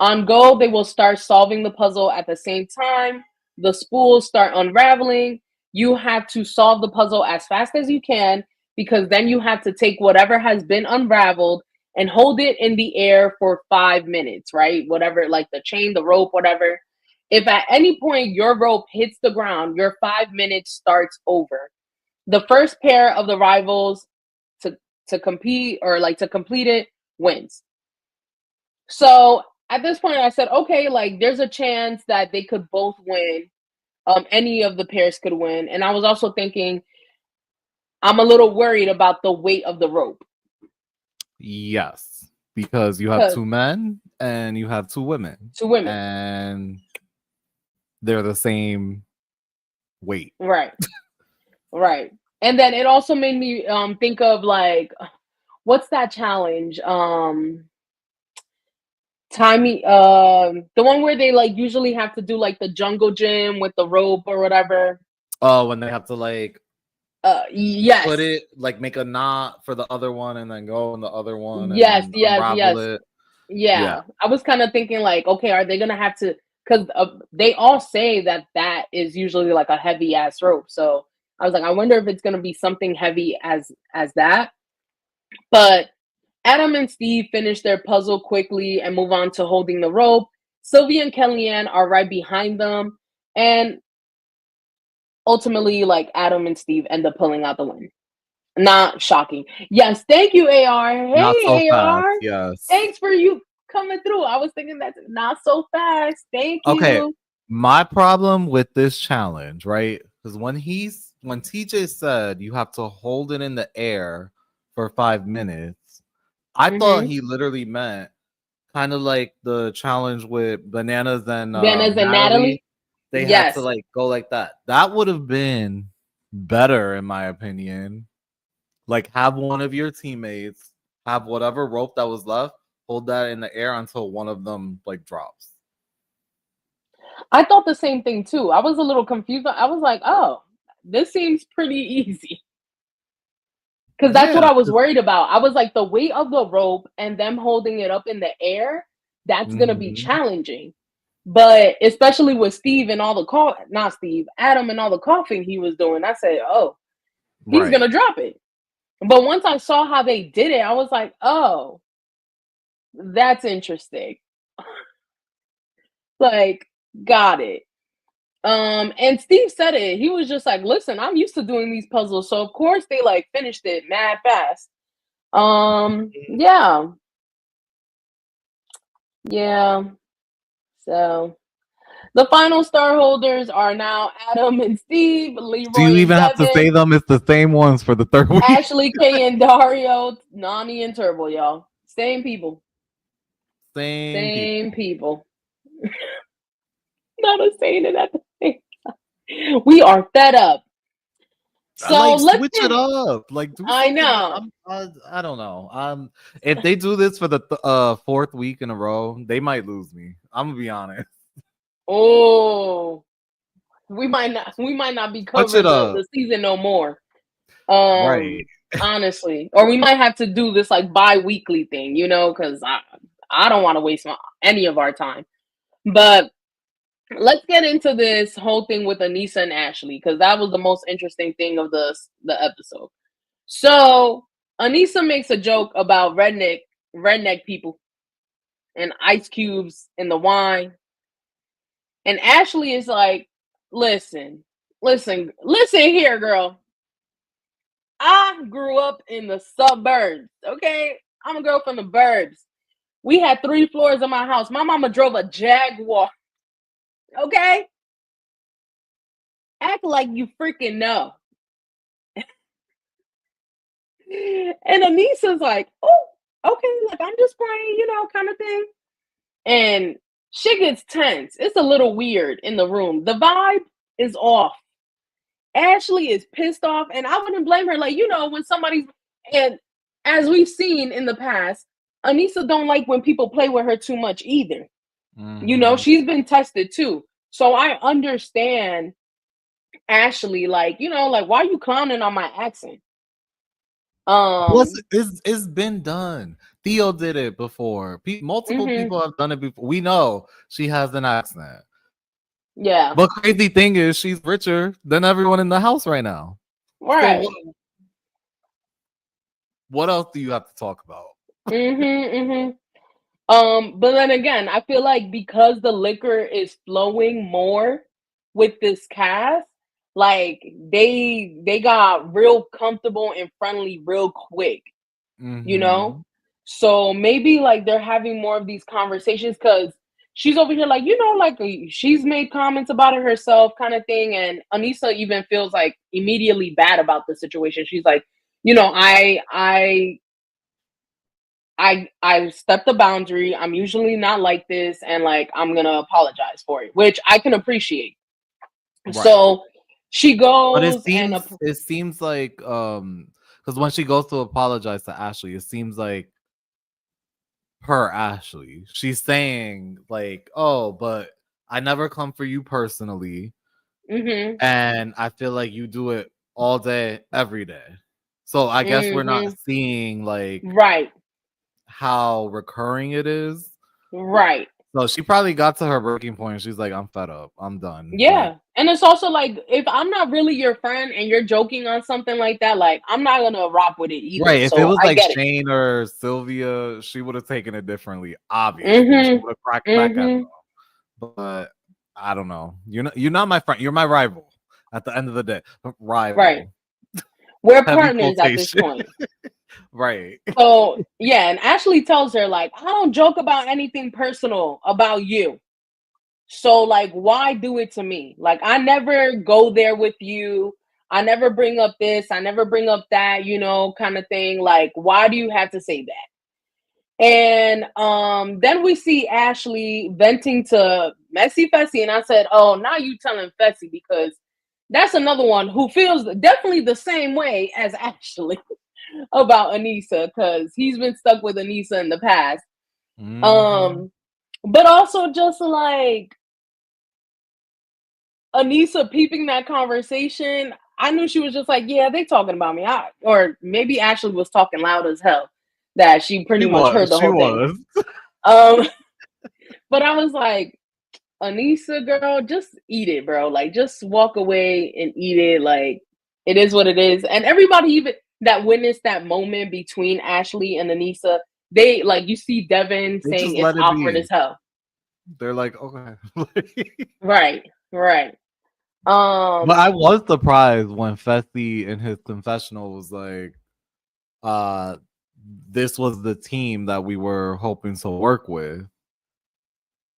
[SPEAKER 1] On go, they will start solving the puzzle at the same time. The spools start unraveling. You have to solve the puzzle as fast as you can because then you have to take whatever has been unraveled and hold it in the air for 5 minutes, right? Whatever, like the chain, the rope, whatever. If at any point your rope hits the ground, your 5 minutes starts over. The first pair of the rivals to compete or like to complete it wins. So at this point, I said, okay, like there's a chance that they could both win. Any of the pairs could win, and I was also thinking I'm a little worried about the weight of the rope.
[SPEAKER 2] Yes, because you have
[SPEAKER 1] Because
[SPEAKER 2] two men and you have two women,
[SPEAKER 1] two women.
[SPEAKER 2] and they're the same weight.
[SPEAKER 1] Right. Right. And then it also made me think of like what's that challenge? Timey the one where they like usually have to do like the jungle gym with the rope or whatever.
[SPEAKER 2] Oh, when they have to like put
[SPEAKER 1] Yes.
[SPEAKER 2] it like make a knot for the other one and then go in the other one and
[SPEAKER 1] Yes,
[SPEAKER 2] then
[SPEAKER 1] yes,
[SPEAKER 2] unravel
[SPEAKER 1] yes.
[SPEAKER 2] it. Yeah.
[SPEAKER 1] Yeah. I was kind of thinking like, okay, are they going to have to cuz they all say that that is usually like a heavy ass rope. So I was like, I wonder if it's going to be something heavy as that. But Adam and Steve finish their puzzle quickly and move on to holding the rope. Sylvia and Kellyanne are right behind them. And ultimately, like Adam and Steve end up pulling out the win. Not shocking. Yes, thank you, AR.
[SPEAKER 2] Not so
[SPEAKER 1] Hey,
[SPEAKER 2] fast.
[SPEAKER 1] AR.
[SPEAKER 2] Yes.
[SPEAKER 1] Thanks for you coming through. I was thinking that's not so fast. Thank
[SPEAKER 2] Okay.
[SPEAKER 1] you.
[SPEAKER 2] My problem with this challenge, right? Because when TJ said you have to hold it in the air for 5 minutes, I thought
[SPEAKER 1] Mm-hmm.
[SPEAKER 2] he literally meant kind of like the challenge with Bananas and
[SPEAKER 1] Dennis and
[SPEAKER 2] Natalie.
[SPEAKER 1] Natalie.
[SPEAKER 2] They had to
[SPEAKER 1] Yes.
[SPEAKER 2] like go like that. That would have been better, in my opinion. Like have one of your teammates have whatever rope that was left, hold that in the air until one of them like drops.
[SPEAKER 1] I thought the same thing too. I was a little confused. I was like, oh, this seems pretty easy. Because that's what
[SPEAKER 2] Yeah.
[SPEAKER 1] I was worried about. I was like, the weight of the rope and them holding it up in the air, that's going to be
[SPEAKER 2] Mm-hmm.
[SPEAKER 1] challenging. But especially with Steve and all the not Steve, Adam and all the coughing he was doing, I said, oh, he's going
[SPEAKER 2] Right.
[SPEAKER 1] to drop it. But once I saw how they did it, I was like, oh, that's interesting. Like, got it. And Steve said it. He was just like, listen, I'm used to doing these puzzles. So of course they like finished it mad fast. Yeah. Yeah. So the final star holders are now Adam and Steve,
[SPEAKER 2] Do you
[SPEAKER 1] Leroy and
[SPEAKER 2] even have to say
[SPEAKER 1] Devin,
[SPEAKER 2] them? It's the same ones for the third week.
[SPEAKER 1] Ashley K and Dario, Nani and Turbo, y'all. Same people.
[SPEAKER 2] Same
[SPEAKER 1] Same
[SPEAKER 2] people.
[SPEAKER 1] people. Not a saying it at the same time. We are fed up.
[SPEAKER 2] I
[SPEAKER 1] So
[SPEAKER 2] like
[SPEAKER 1] let's
[SPEAKER 2] switch it
[SPEAKER 1] get
[SPEAKER 2] up. Like do
[SPEAKER 1] I
[SPEAKER 2] something.
[SPEAKER 1] know.
[SPEAKER 2] I don't know. If they do this for the fourth week in a row, they might lose me. I'm gonna be honest.
[SPEAKER 1] Oh, we might not be
[SPEAKER 2] Switch it
[SPEAKER 1] covering
[SPEAKER 2] up.
[SPEAKER 1] the season no more. Um,
[SPEAKER 2] Right.
[SPEAKER 1] honestly, or we might have to do this like bi-weekly thing, because I don't want to waste any of our time. But let's get into this whole thing with Anissa and Ashley because that was the most interesting thing of the episode. So Anissa makes a joke about redneck people and ice cubes in the wine, and Ashley is like, listen here, girl. I grew up in the suburbs, okay? I'm a girl from the burbs. We had 3 floors in my house. My mama drove a Jaguar, okay? Act like you freaking know. And Anissa's like, oh, okay, like I'm just playing, kind of thing. And shit gets tense. It's a little weird in the room. The vibe is off. Ashley is pissed off, and I wouldn't blame her. Like, when somebody's and as we've seen in the past, Anissa don't like when people play with her too much either.
[SPEAKER 2] Mm-hmm.
[SPEAKER 1] She's been tested too. So I understand Ashley, like, like why are you clowning on my accent?
[SPEAKER 2] Plus,
[SPEAKER 1] Um,
[SPEAKER 2] it's been done. Theo did it before. Multiple
[SPEAKER 1] mhm,
[SPEAKER 2] people have done it before. We know she has an accent.
[SPEAKER 1] yeah,
[SPEAKER 2] But crazy thing is, she's richer than everyone in the house right now. So
[SPEAKER 1] right.
[SPEAKER 2] what else do you have to talk about?
[SPEAKER 1] Mhm, mhm. But then again, I feel like because the liquor is flowing more with this cast, like they got real comfortable and friendly real quick, you know?
[SPEAKER 2] Mm-hmm.
[SPEAKER 1] So maybe like they're having more of these conversations because she's over here like, like she's made comments about it herself, kind of thing. And Anissa even feels like immediately bad about the situation. She's like, I stepped the boundary. I'm usually not like this, and like I'm gonna apologize for it, which I can appreciate.
[SPEAKER 2] Right.
[SPEAKER 1] So she
[SPEAKER 2] But
[SPEAKER 1] goes and
[SPEAKER 2] it seems like because when she goes to apologize to Ashley, it seems like her Ashley. She's saying like, "Oh, but I never come for you personally,
[SPEAKER 1] mhm,
[SPEAKER 2] and I feel like you do it all day, every day." So I guess we're not
[SPEAKER 1] mhm,
[SPEAKER 2] seeing like
[SPEAKER 1] right,
[SPEAKER 2] how recurring it is.
[SPEAKER 1] right.
[SPEAKER 2] So she probably got to her breaking point. She's like, "I'm fed up. I'm done." Like,
[SPEAKER 1] Yeah. And it's also like if I'm not really your friend and you're joking on something like that, like I'm not gonna rock with it either.
[SPEAKER 2] right. If it
[SPEAKER 1] So
[SPEAKER 2] was
[SPEAKER 1] I
[SPEAKER 2] like
[SPEAKER 1] get it.
[SPEAKER 2] Shane or Sylvia, she would have taken it differently. Obviously, she
[SPEAKER 1] Mhm.
[SPEAKER 2] would have cracked back at
[SPEAKER 1] Mhm.
[SPEAKER 2] them. But I don't know. You're not my friend. You're my rival. At the end of the day,
[SPEAKER 1] Right.
[SPEAKER 2] rival.
[SPEAKER 1] We're
[SPEAKER 2] Heavy
[SPEAKER 1] partners at this
[SPEAKER 2] quotation.
[SPEAKER 1] point.
[SPEAKER 2] Right.
[SPEAKER 1] So yeah, and Ashley tells her, like, I don't joke about anything personal about you. So like why do it to me? Like I never go there with you. I never bring up this, I never bring up that, kind of thing. Like, why do you have to say that? And then we see Ashley venting to Messy Fessy, and I said, "Oh, now you telling Fessy because that's another one who feels definitely the same way as Ashley about Anissa because he's been stuck with Anissa in the past."
[SPEAKER 2] Mhm.
[SPEAKER 1] Um, but also just like Anissa peeping that conversation, I knew she was just like, "Yeah, they talking about me." Or maybe Ashley was talking loud as hell that she
[SPEAKER 2] She
[SPEAKER 1] pretty much heard
[SPEAKER 2] was.
[SPEAKER 1] the
[SPEAKER 2] She
[SPEAKER 1] whole thing.
[SPEAKER 2] was.
[SPEAKER 1] Um, but I was like, Anissa, girl, just eat it, bro. Like, just walk away and eat it. Like, it is what it is. And everybody, even that witnessed that moment between Ashley and Anissa, they like you see Devin
[SPEAKER 2] They
[SPEAKER 1] saying
[SPEAKER 2] just
[SPEAKER 1] it's
[SPEAKER 2] let it
[SPEAKER 1] awkward
[SPEAKER 2] be.
[SPEAKER 1] as hell.
[SPEAKER 2] They're like, okay.
[SPEAKER 1] Right, right.
[SPEAKER 2] But I
[SPEAKER 1] Um,
[SPEAKER 2] was surprised when Fessy in his confessional was like, uh, this was the team that we were hoping to work with.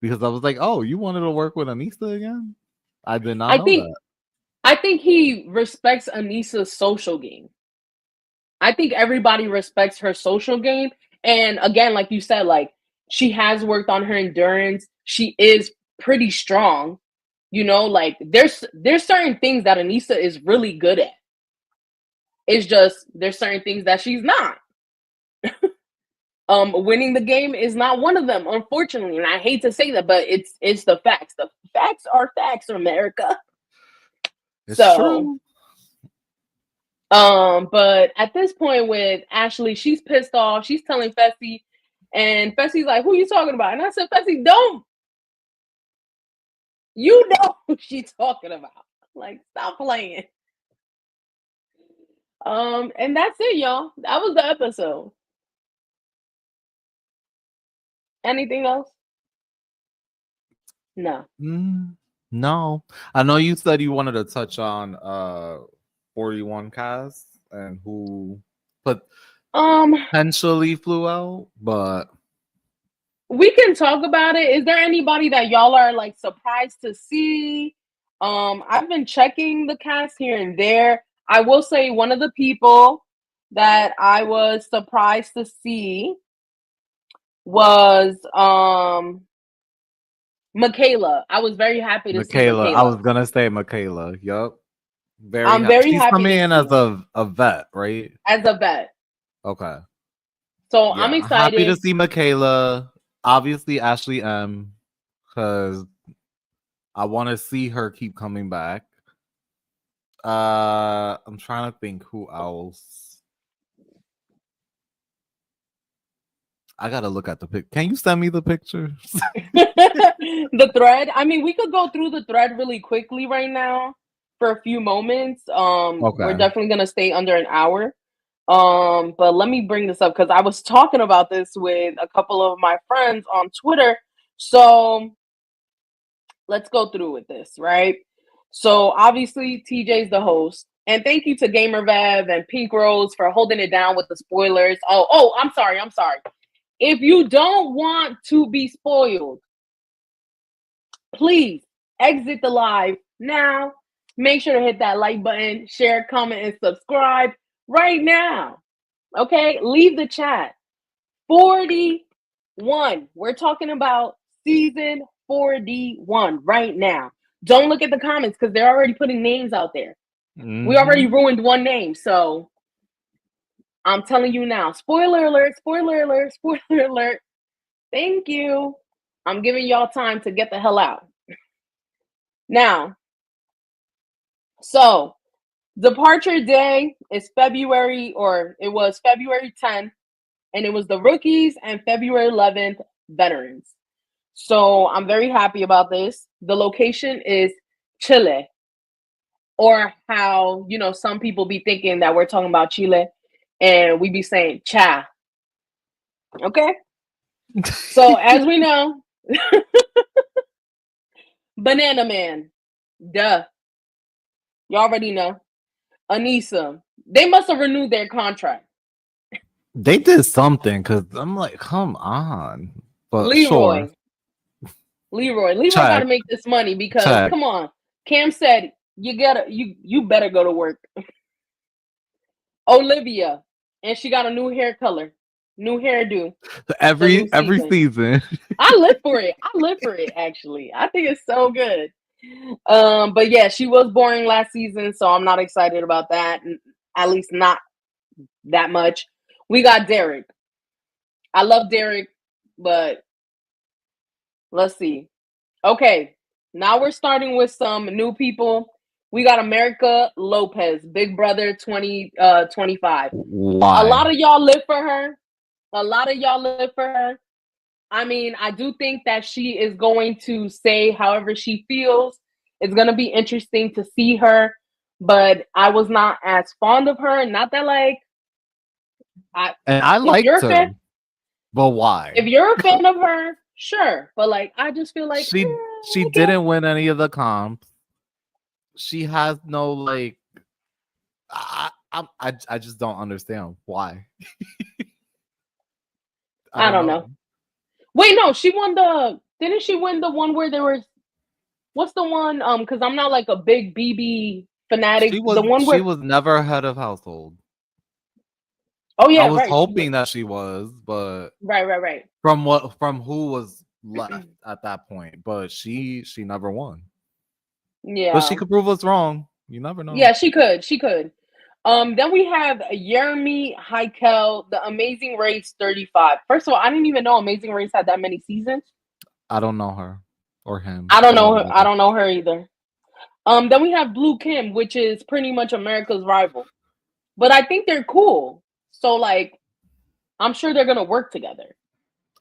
[SPEAKER 2] Because I was like, oh, you wanted to work with Anissa again? I did not
[SPEAKER 1] I
[SPEAKER 2] know
[SPEAKER 1] think
[SPEAKER 2] that.
[SPEAKER 1] I think he respects Anissa's social game. I think everybody respects her social game. And again, like you said, like she has worked on her endurance. She is pretty strong. Like there's certain things that Anissa is really good at. It's just there's certain things that she's not. Winning the game is not one of them, unfortunately. And I hate to say that, but it's the facts. The facts are facts, America.
[SPEAKER 2] It's
[SPEAKER 1] So
[SPEAKER 2] true.
[SPEAKER 1] but at this point with Ashley, she's pissed off. She's telling Fessy, and Fessy's like, "Who you talking about?" And I said, "Fessy, don't you know who she's talking about? Like, stop playing." And that's it, y'all. That was the episode. Anything else? No.
[SPEAKER 2] No. I know you said you wanted to touch on 41 cast and who
[SPEAKER 1] Um,
[SPEAKER 2] potentially flew out, but
[SPEAKER 1] we can talk about it. Is there anybody that y'all are like surprised to see? I've been checking the cast here and there. I will say one of the people that I was surprised to see was Michaela. I was very happy to see
[SPEAKER 2] Michaela, I
[SPEAKER 1] Michaela.
[SPEAKER 2] was gonna say Michaela. Yup. Very
[SPEAKER 1] I'm
[SPEAKER 2] happy.
[SPEAKER 1] very
[SPEAKER 2] She's
[SPEAKER 1] happy
[SPEAKER 2] coming
[SPEAKER 1] to
[SPEAKER 2] in
[SPEAKER 1] see
[SPEAKER 2] as
[SPEAKER 1] her
[SPEAKER 2] a vet, right?
[SPEAKER 1] as a vet.
[SPEAKER 2] Okay.
[SPEAKER 1] So I'm
[SPEAKER 2] Yeah. Happy to
[SPEAKER 1] excited.
[SPEAKER 2] see Michaela. Obviously Ashley M. Because I want to see her keep coming back. I'm trying to think who else. I gotta look at the pic. Can you send me the picture?
[SPEAKER 1] The thread. I mean, we could go through the thread really quickly right now for a few moments. We're
[SPEAKER 2] Okay.
[SPEAKER 1] definitely gonna stay under an hour. But let me bring this up because I was talking about this with a couple of my friends on Twitter. So let's go through with this, right? So obviously TJ's the host. And thank you to GamerVev and Pink Rose for holding it down with the spoilers. I'm sorry. If you don't want to be spoiled, please exit the live now. Make sure to hit that like button, share, comment, and subscribe right now. Okay, leave the chat. 41. We're talking about season 41 right now. Don't look at the comments because they're already putting names out there. We already ruined one name, so I'm telling you now. Spoiler alert, spoiler alert, spoiler alert. Thank you. I'm giving y'all time to get the hell out. Now, so departure day is February, or it was February 10th, and it was the rookies, and February 11th, veterans. So I'm very happy about this. The location is Chile, or how, you know, some people be thinking that we're talking about Chile, and we be saying cha. Okay? So as we know, Banana Man, duh. You already know. Anissa, they must have renewed their contract.
[SPEAKER 2] They did something because I'm like, come on. But
[SPEAKER 1] Leroy,
[SPEAKER 2] sure.
[SPEAKER 1] Leroy got
[SPEAKER 2] Check.
[SPEAKER 1] to make this money because
[SPEAKER 2] Check.
[SPEAKER 1] come on. Cam said you better go to work. Olivia, and she got a new hair color, new hairdo.
[SPEAKER 2] Every season.
[SPEAKER 1] I live for it. I live for it. Actually, I think it's so good. But yeah, she was boring last season, so I'm not excited about that. At least not that much. We got Derek. I love Derek, but let's see. Okay, now we're starting with some new people. We got America Lopez, Big Brother 2025.
[SPEAKER 2] Why?
[SPEAKER 1] A lot of y'all live for her. A lot of y'all live for her. I mean, I do think that she is going to say however she feels. It's going to be interesting to see her, but I was not as fond of her. Not that like
[SPEAKER 2] I liked her. But why?
[SPEAKER 1] If you're a fan of her, sure. But like I just feel like
[SPEAKER 2] she didn't win any of the comps. She has no like I just don't understand why.
[SPEAKER 1] I don't know. Wait, no, she won didn't she win the one where there was what's the one? Because I'm not like a big BB fanatic.
[SPEAKER 2] She was never head of household.
[SPEAKER 1] Oh yeah,
[SPEAKER 2] I was
[SPEAKER 1] right.
[SPEAKER 2] hoping that she was, but
[SPEAKER 1] right.
[SPEAKER 2] From who was left at that point, but she never won.
[SPEAKER 1] Yeah,
[SPEAKER 2] but she could prove us wrong. You never know.
[SPEAKER 1] Yeah, she could. Then we have Jeremy Heikel, The Amazing Race 35. First of all, I didn't even know Amazing Race had that many seasons.
[SPEAKER 2] I don't know her or him.
[SPEAKER 1] I don't know her. I don't know her either. Then we have Blue Kim, which is pretty much America's rival. But I think they're cool. So like I'm sure they're gonna work together.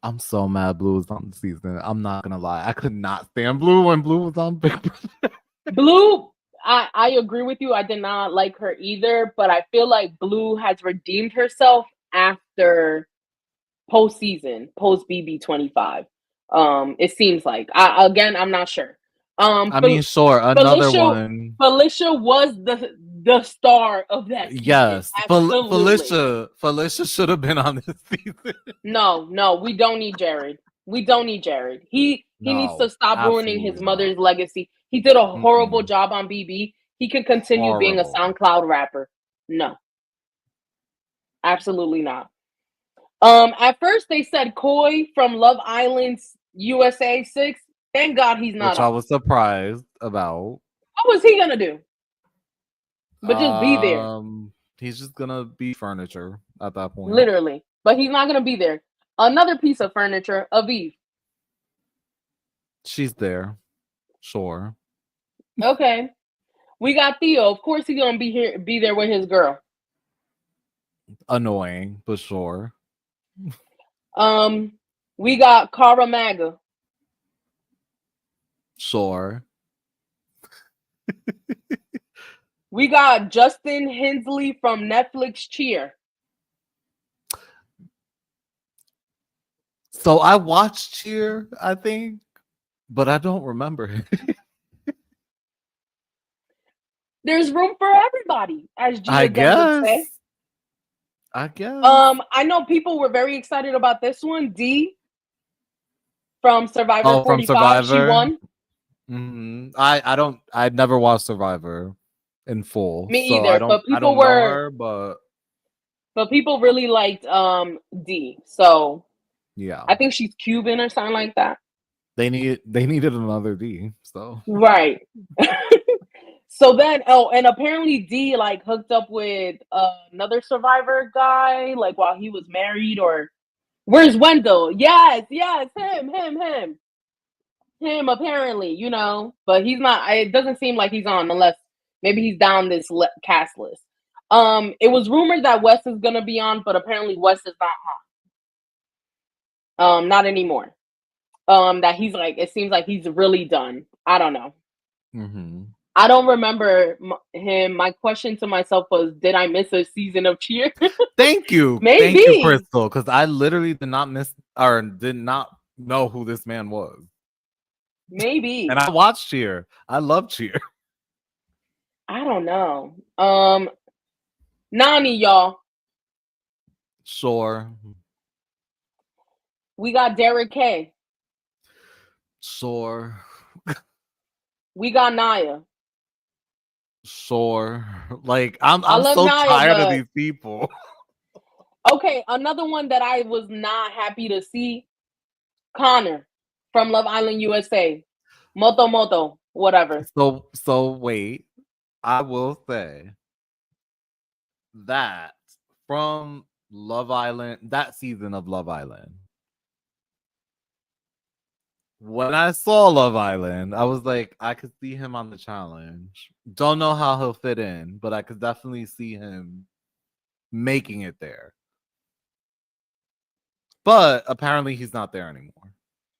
[SPEAKER 2] I'm so mad Blue was on the season. I'm not gonna lie. I could not stand Blue when Blue was on Big Brother.
[SPEAKER 1] Blue, I agree with you. I did not like her either, but I feel like Blue has redeemed herself after postseason, post BB 25. It seems like. I'm not sure.
[SPEAKER 2] I mean, sure, another one.
[SPEAKER 1] Felicia was the star of that season.
[SPEAKER 2] Yes, Felicia should have been on this season.
[SPEAKER 1] No, we don't need Jared. He needs to stop ruining his mother's legacy. He did a horrible job on BB. He can continue being a SoundCloud rapper. No. Absolutely not. At first they said Coy from Love Island's USA 6. Thank God he's not.
[SPEAKER 2] Which I was surprised about.
[SPEAKER 1] What was he gonna do? But just be there.
[SPEAKER 2] He's just gonna be furniture at that point.
[SPEAKER 1] Literally. But he's not gonna be there. Another piece of furniture, Aviv.
[SPEAKER 2] She's there. Sure.
[SPEAKER 1] Okay. We got Theo. Of course he's gonna be there with his girl.
[SPEAKER 2] Annoying, but sure.
[SPEAKER 1] We got Cara Maga.
[SPEAKER 2] Sure.
[SPEAKER 1] We got Justin Hensley from Netflix Cheer.
[SPEAKER 2] So I watched Cheer, I think, but I don't remember it.
[SPEAKER 1] There's room for everybody, as Gia would say.
[SPEAKER 2] I guess.
[SPEAKER 1] I know people were very excited about this one. D from Survivor 45. She won.
[SPEAKER 2] I never watched Survivor in full,
[SPEAKER 1] Me
[SPEAKER 2] so
[SPEAKER 1] either.
[SPEAKER 2] I don't know her, but
[SPEAKER 1] But people really liked D. So
[SPEAKER 2] yeah,
[SPEAKER 1] I think she's Cuban or something like that.
[SPEAKER 2] they needed another D. So
[SPEAKER 1] Right. So then, oh, and apparently D like hooked up with another Survivor guy, like while he was married, or where's Wendell? Yes, yes, him. Apparently, but he's not. It doesn't seem like he's on, unless maybe he's down this cast list. It was rumored that Wes is gonna be on, but apparently Wes is not on. Not anymore. That he's like, it seems like he's really done. I don't know. I don't remember him. My question to myself was, did I miss a season of Cheer?
[SPEAKER 2] Thank you,
[SPEAKER 1] Maybe.
[SPEAKER 2] Crystal, because I literally did not miss or did not know who this man was.
[SPEAKER 1] Maybe.
[SPEAKER 2] And I watched Cheer. I love Cheer.
[SPEAKER 1] I don't know. Nani, y'all.
[SPEAKER 2] Sure.
[SPEAKER 1] We got Derek K.
[SPEAKER 2] Sure.
[SPEAKER 1] We got Naya.
[SPEAKER 2] Sure. Like I'm
[SPEAKER 1] love
[SPEAKER 2] so
[SPEAKER 1] Naya,
[SPEAKER 2] tired of
[SPEAKER 1] but
[SPEAKER 2] these people.
[SPEAKER 1] okay, another one that I was not happy to see, Connor from Love Island USA. Moto, whatever.
[SPEAKER 2] So wait. I will say that from Love Island, that season of Love Island, when I saw Love Island, I was like, I could see him on the challenge. Don't know how he'll fit in, but I could definitely see him making it there. But apparently he's not there anymore.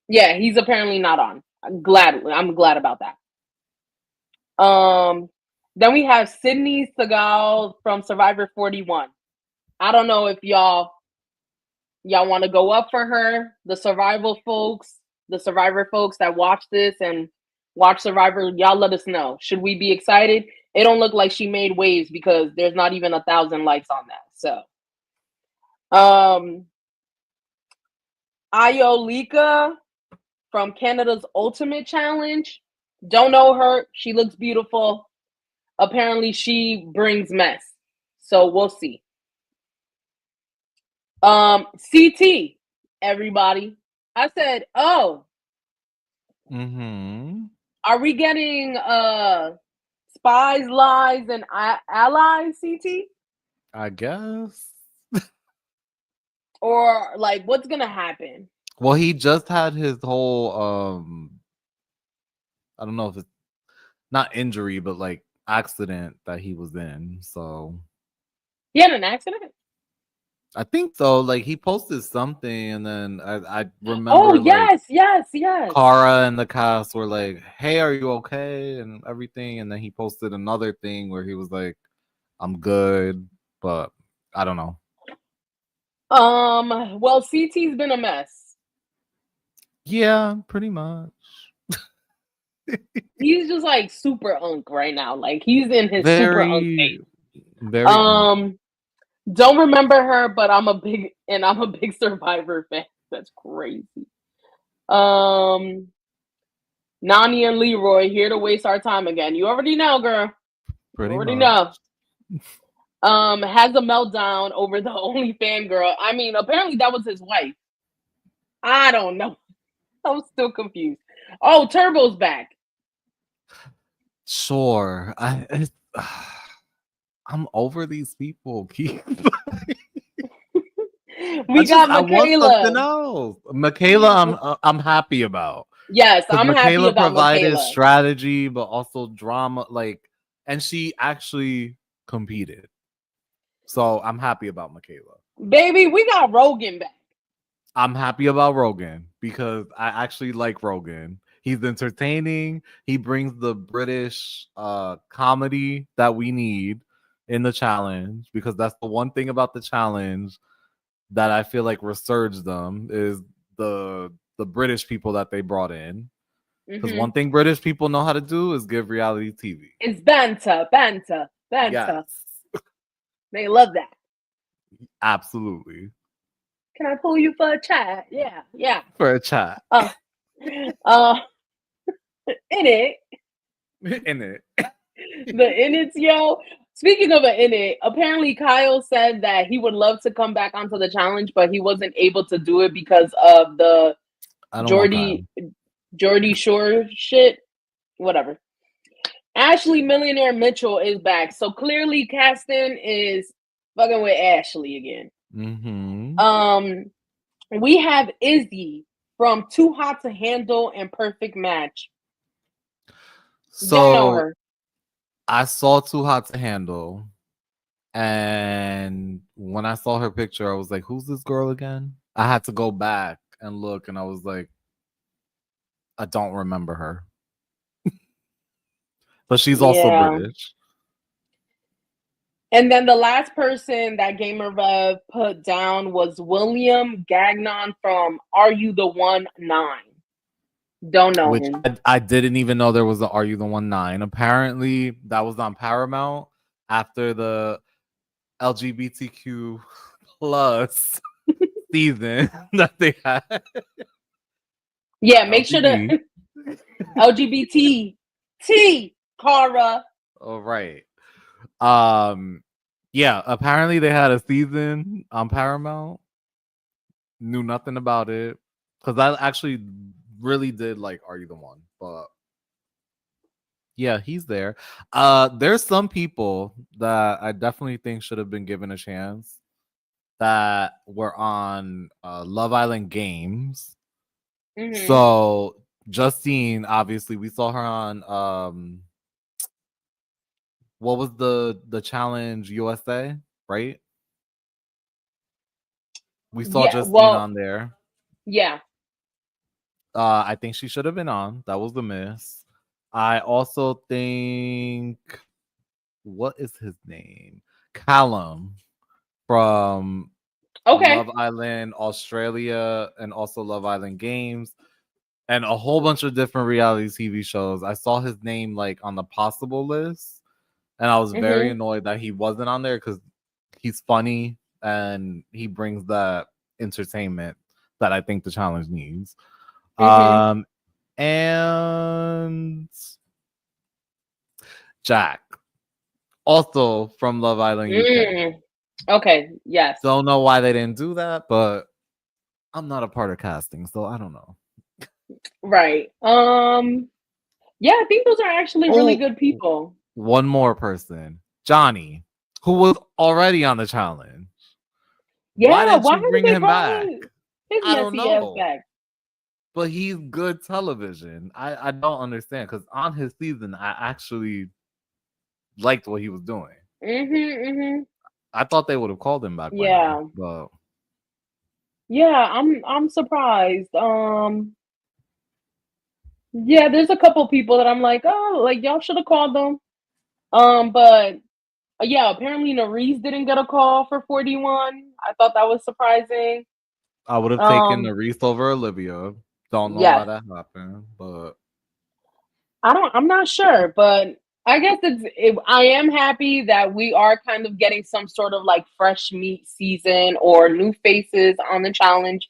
[SPEAKER 1] Yeah, he's apparently not on. I'm glad about that. Then we have Sydney Segal from Survivor 41. I don't know if y'all want to go up for her, the Survivor folks that watch this and watch Survivor. Y'all let us know. Should we be excited? It don't look like she made waves because there's not even 1,000 likes on that. So, Ayolika from Canada's Ultimate Challenge. Don't know her. She looks beautiful. Apparently, she brings mess. So we'll see. CT, everybody. I said, oh. Are we getting spies, lies, and allies, CT?
[SPEAKER 2] I guess.
[SPEAKER 1] Or like what's gonna happen?
[SPEAKER 2] Well, he just had his whole I don't know if it's not injury, but like accident that he was in. So
[SPEAKER 1] He had an accident?
[SPEAKER 2] I think so. Like he posted something, and then I remember.
[SPEAKER 1] Oh yes, yes.
[SPEAKER 2] Cara and the cast were like, "Hey, are you okay?" and everything, and then he posted another thing where he was like, "I'm good," but I don't know.
[SPEAKER 1] Well, CT's been a mess.
[SPEAKER 2] Yeah, pretty much.
[SPEAKER 1] He's just like super unk right now. Like he's in his super unk phase.
[SPEAKER 2] Very.
[SPEAKER 1] Don't remember her, but I'm a big Survivor fan. That's crazy. Nani and Leroy here to waste our time again. You already know, girl.
[SPEAKER 2] Pretty
[SPEAKER 1] you already
[SPEAKER 2] much.
[SPEAKER 1] know. Has a meltdown over the only fan girl. I mean, apparently that was his wife. I don't know. I'm still confused. Oh, Turbo's back.
[SPEAKER 2] Sure. I'm over these people, Keith.
[SPEAKER 1] We got
[SPEAKER 2] I want something
[SPEAKER 1] Michaela.
[SPEAKER 2] else. Michaela, I'm happy about.
[SPEAKER 1] Yes, I'm happy
[SPEAKER 2] Michaela
[SPEAKER 1] about
[SPEAKER 2] provided
[SPEAKER 1] Michaela.
[SPEAKER 2] strategy, but also drama. And she actually competed. So I'm happy about Michaela.
[SPEAKER 1] Baby, we got Rogan back.
[SPEAKER 2] I'm happy about Rogan because I actually like Rogan. He's entertaining. He brings the British comedy that we need in the challenge, because that's the one thing about the challenge that I feel like resurged them is the British people that they brought in. Because one thing British people know how to do is give reality TV.
[SPEAKER 1] It's banter. Yes. They love that.
[SPEAKER 2] Absolutely.
[SPEAKER 1] Can I pull you for a chat? Yeah.
[SPEAKER 2] For a chat.
[SPEAKER 1] Ew. in it.
[SPEAKER 2] In it.
[SPEAKER 1] The innits, yo. Speaking of an innit, apparently Kyle said that he would love to come back onto the challenge, but he wasn't able to do it because of the
[SPEAKER 2] I don't want Kyle.
[SPEAKER 1] Geordie Shore shit. Whatever. Ashley Millionaire Mitchell is back. So clearly Caston is fucking with Ashley again.
[SPEAKER 2] Mm-hmm.
[SPEAKER 1] We have Izzy from Too Hot to Handle and Perfect Match.
[SPEAKER 2] So
[SPEAKER 1] Don't know her.
[SPEAKER 2] I saw Too Hot to Handle, and when I saw her picture, I was like, "Who's this girl again?" I had to go back and look, and I was like, "I don't remember her." But she's also British.
[SPEAKER 1] And then the last person that Gamer Rev put down was William Gagnon from Are You the One 9? Don't know
[SPEAKER 2] Which
[SPEAKER 1] him.
[SPEAKER 2] I didn't even know there was an Are You the One 9. Apparently, that was on Paramount after the LGBTQ plus season that they had.
[SPEAKER 1] Yeah, make sure to LGBT T Cara.
[SPEAKER 2] All right. Yeah, apparently they had a season on Paramount. Knew nothing about it. Because I actually really did like Are You the One? But yeah, he's there. There's some people that I definitely think should have been given a chance that were on Love Island Games. Mm-hmm. So Justine, obviously, we saw her on what was the challenge USA, right? We saw Justine on there.
[SPEAKER 1] Yeah.
[SPEAKER 2] I think she should have been on. That was the miss. I also think, what is his name? Callum from Love Island Australia and also Love Island Games and a whole bunch of different reality TV shows. I saw his name like on the possible list, and I was very annoyed that he wasn't on there because he's funny and he brings that entertainment that I think the challenge needs. And Jack, also from Love Island UK.
[SPEAKER 1] Okay, yes.
[SPEAKER 2] Don't know why they didn't do that, but I'm not a part of casting, so I don't know.
[SPEAKER 1] Right. Yeah, I think those are actually really good people.
[SPEAKER 2] One more person, Johnny, who was already on the challenge.
[SPEAKER 1] Yeah,
[SPEAKER 2] why didn't you bring him back?
[SPEAKER 1] I don't know. Back.
[SPEAKER 2] But he's good television. I don't understand because on his season, I actually liked what he was doing. I thought they would have called him back.
[SPEAKER 1] Yeah.
[SPEAKER 2] But
[SPEAKER 1] yeah, I'm surprised. Yeah, there's a couple people that I'm like, oh, like y'all should have called them. But yeah, apparently Nariz didn't get a call for 41. I thought that was surprising.
[SPEAKER 2] I would have taken Nariz over Olivia. Don't know why that happened, but
[SPEAKER 1] I'm not sure, but I guess I am happy that we are kind of getting some sort of like fresh meat season or new faces on the challenge.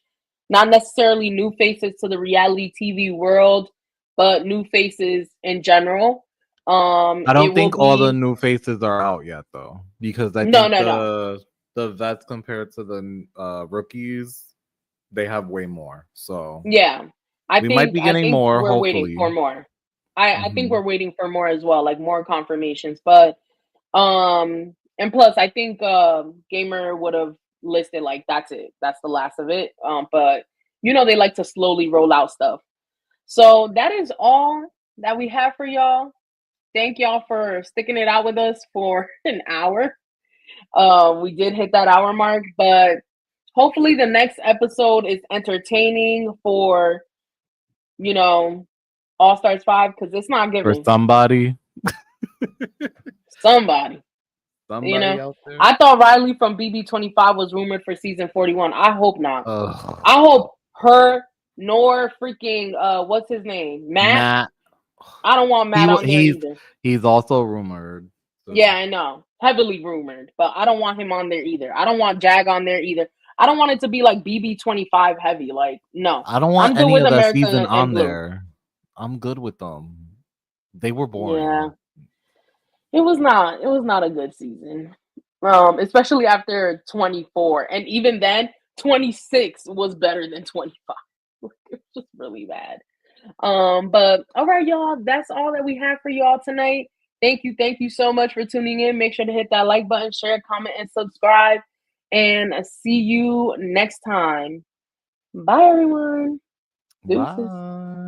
[SPEAKER 1] Not necessarily new faces to the reality TV world, but new faces in general.
[SPEAKER 2] I don't think all the new faces are out yet, though, because I think the vets compared to the rookies, they have way more. So
[SPEAKER 1] yeah, we
[SPEAKER 2] might be getting more.
[SPEAKER 1] We're
[SPEAKER 2] hopefully,
[SPEAKER 1] waiting for more. I think we're waiting for more as well, like more confirmations. But and plus, I think Gamer would have listed like that's it, that's the last of it. But you know they like to slowly roll out stuff. So that is all that we have for y'all. Thank y'all for sticking it out with us for an hour. We did hit that hour mark, but hopefully the next episode is entertaining for, you know, All Stars 5 because it's not giving.
[SPEAKER 2] For somebody.
[SPEAKER 1] Somebody you know,
[SPEAKER 2] out there?
[SPEAKER 1] I thought Riley from BB25 was rumored for season 41. I hope not. I hope her nor freaking what's his name? Matt. I don't want Matt on there either.
[SPEAKER 2] He's also rumored.
[SPEAKER 1] So. Yeah, I know. Heavily rumored, but I don't want him on there either. I don't want Jag on there either. I don't want it to be like BB25 heavy. Like, no.
[SPEAKER 2] I don't want any of that season on there. I'm good with them. They were
[SPEAKER 1] Yeah.
[SPEAKER 2] boring.
[SPEAKER 1] It was not a good season. Especially after 24. And even then, 26 was better than 25. It was just really bad. But all right, y'all, that's all that we have for y'all tonight. Thank you so much for tuning in. Make sure to hit that like button, share, comment, and subscribe. And see you next time. Bye, everyone. Deuces.
[SPEAKER 2] Bye.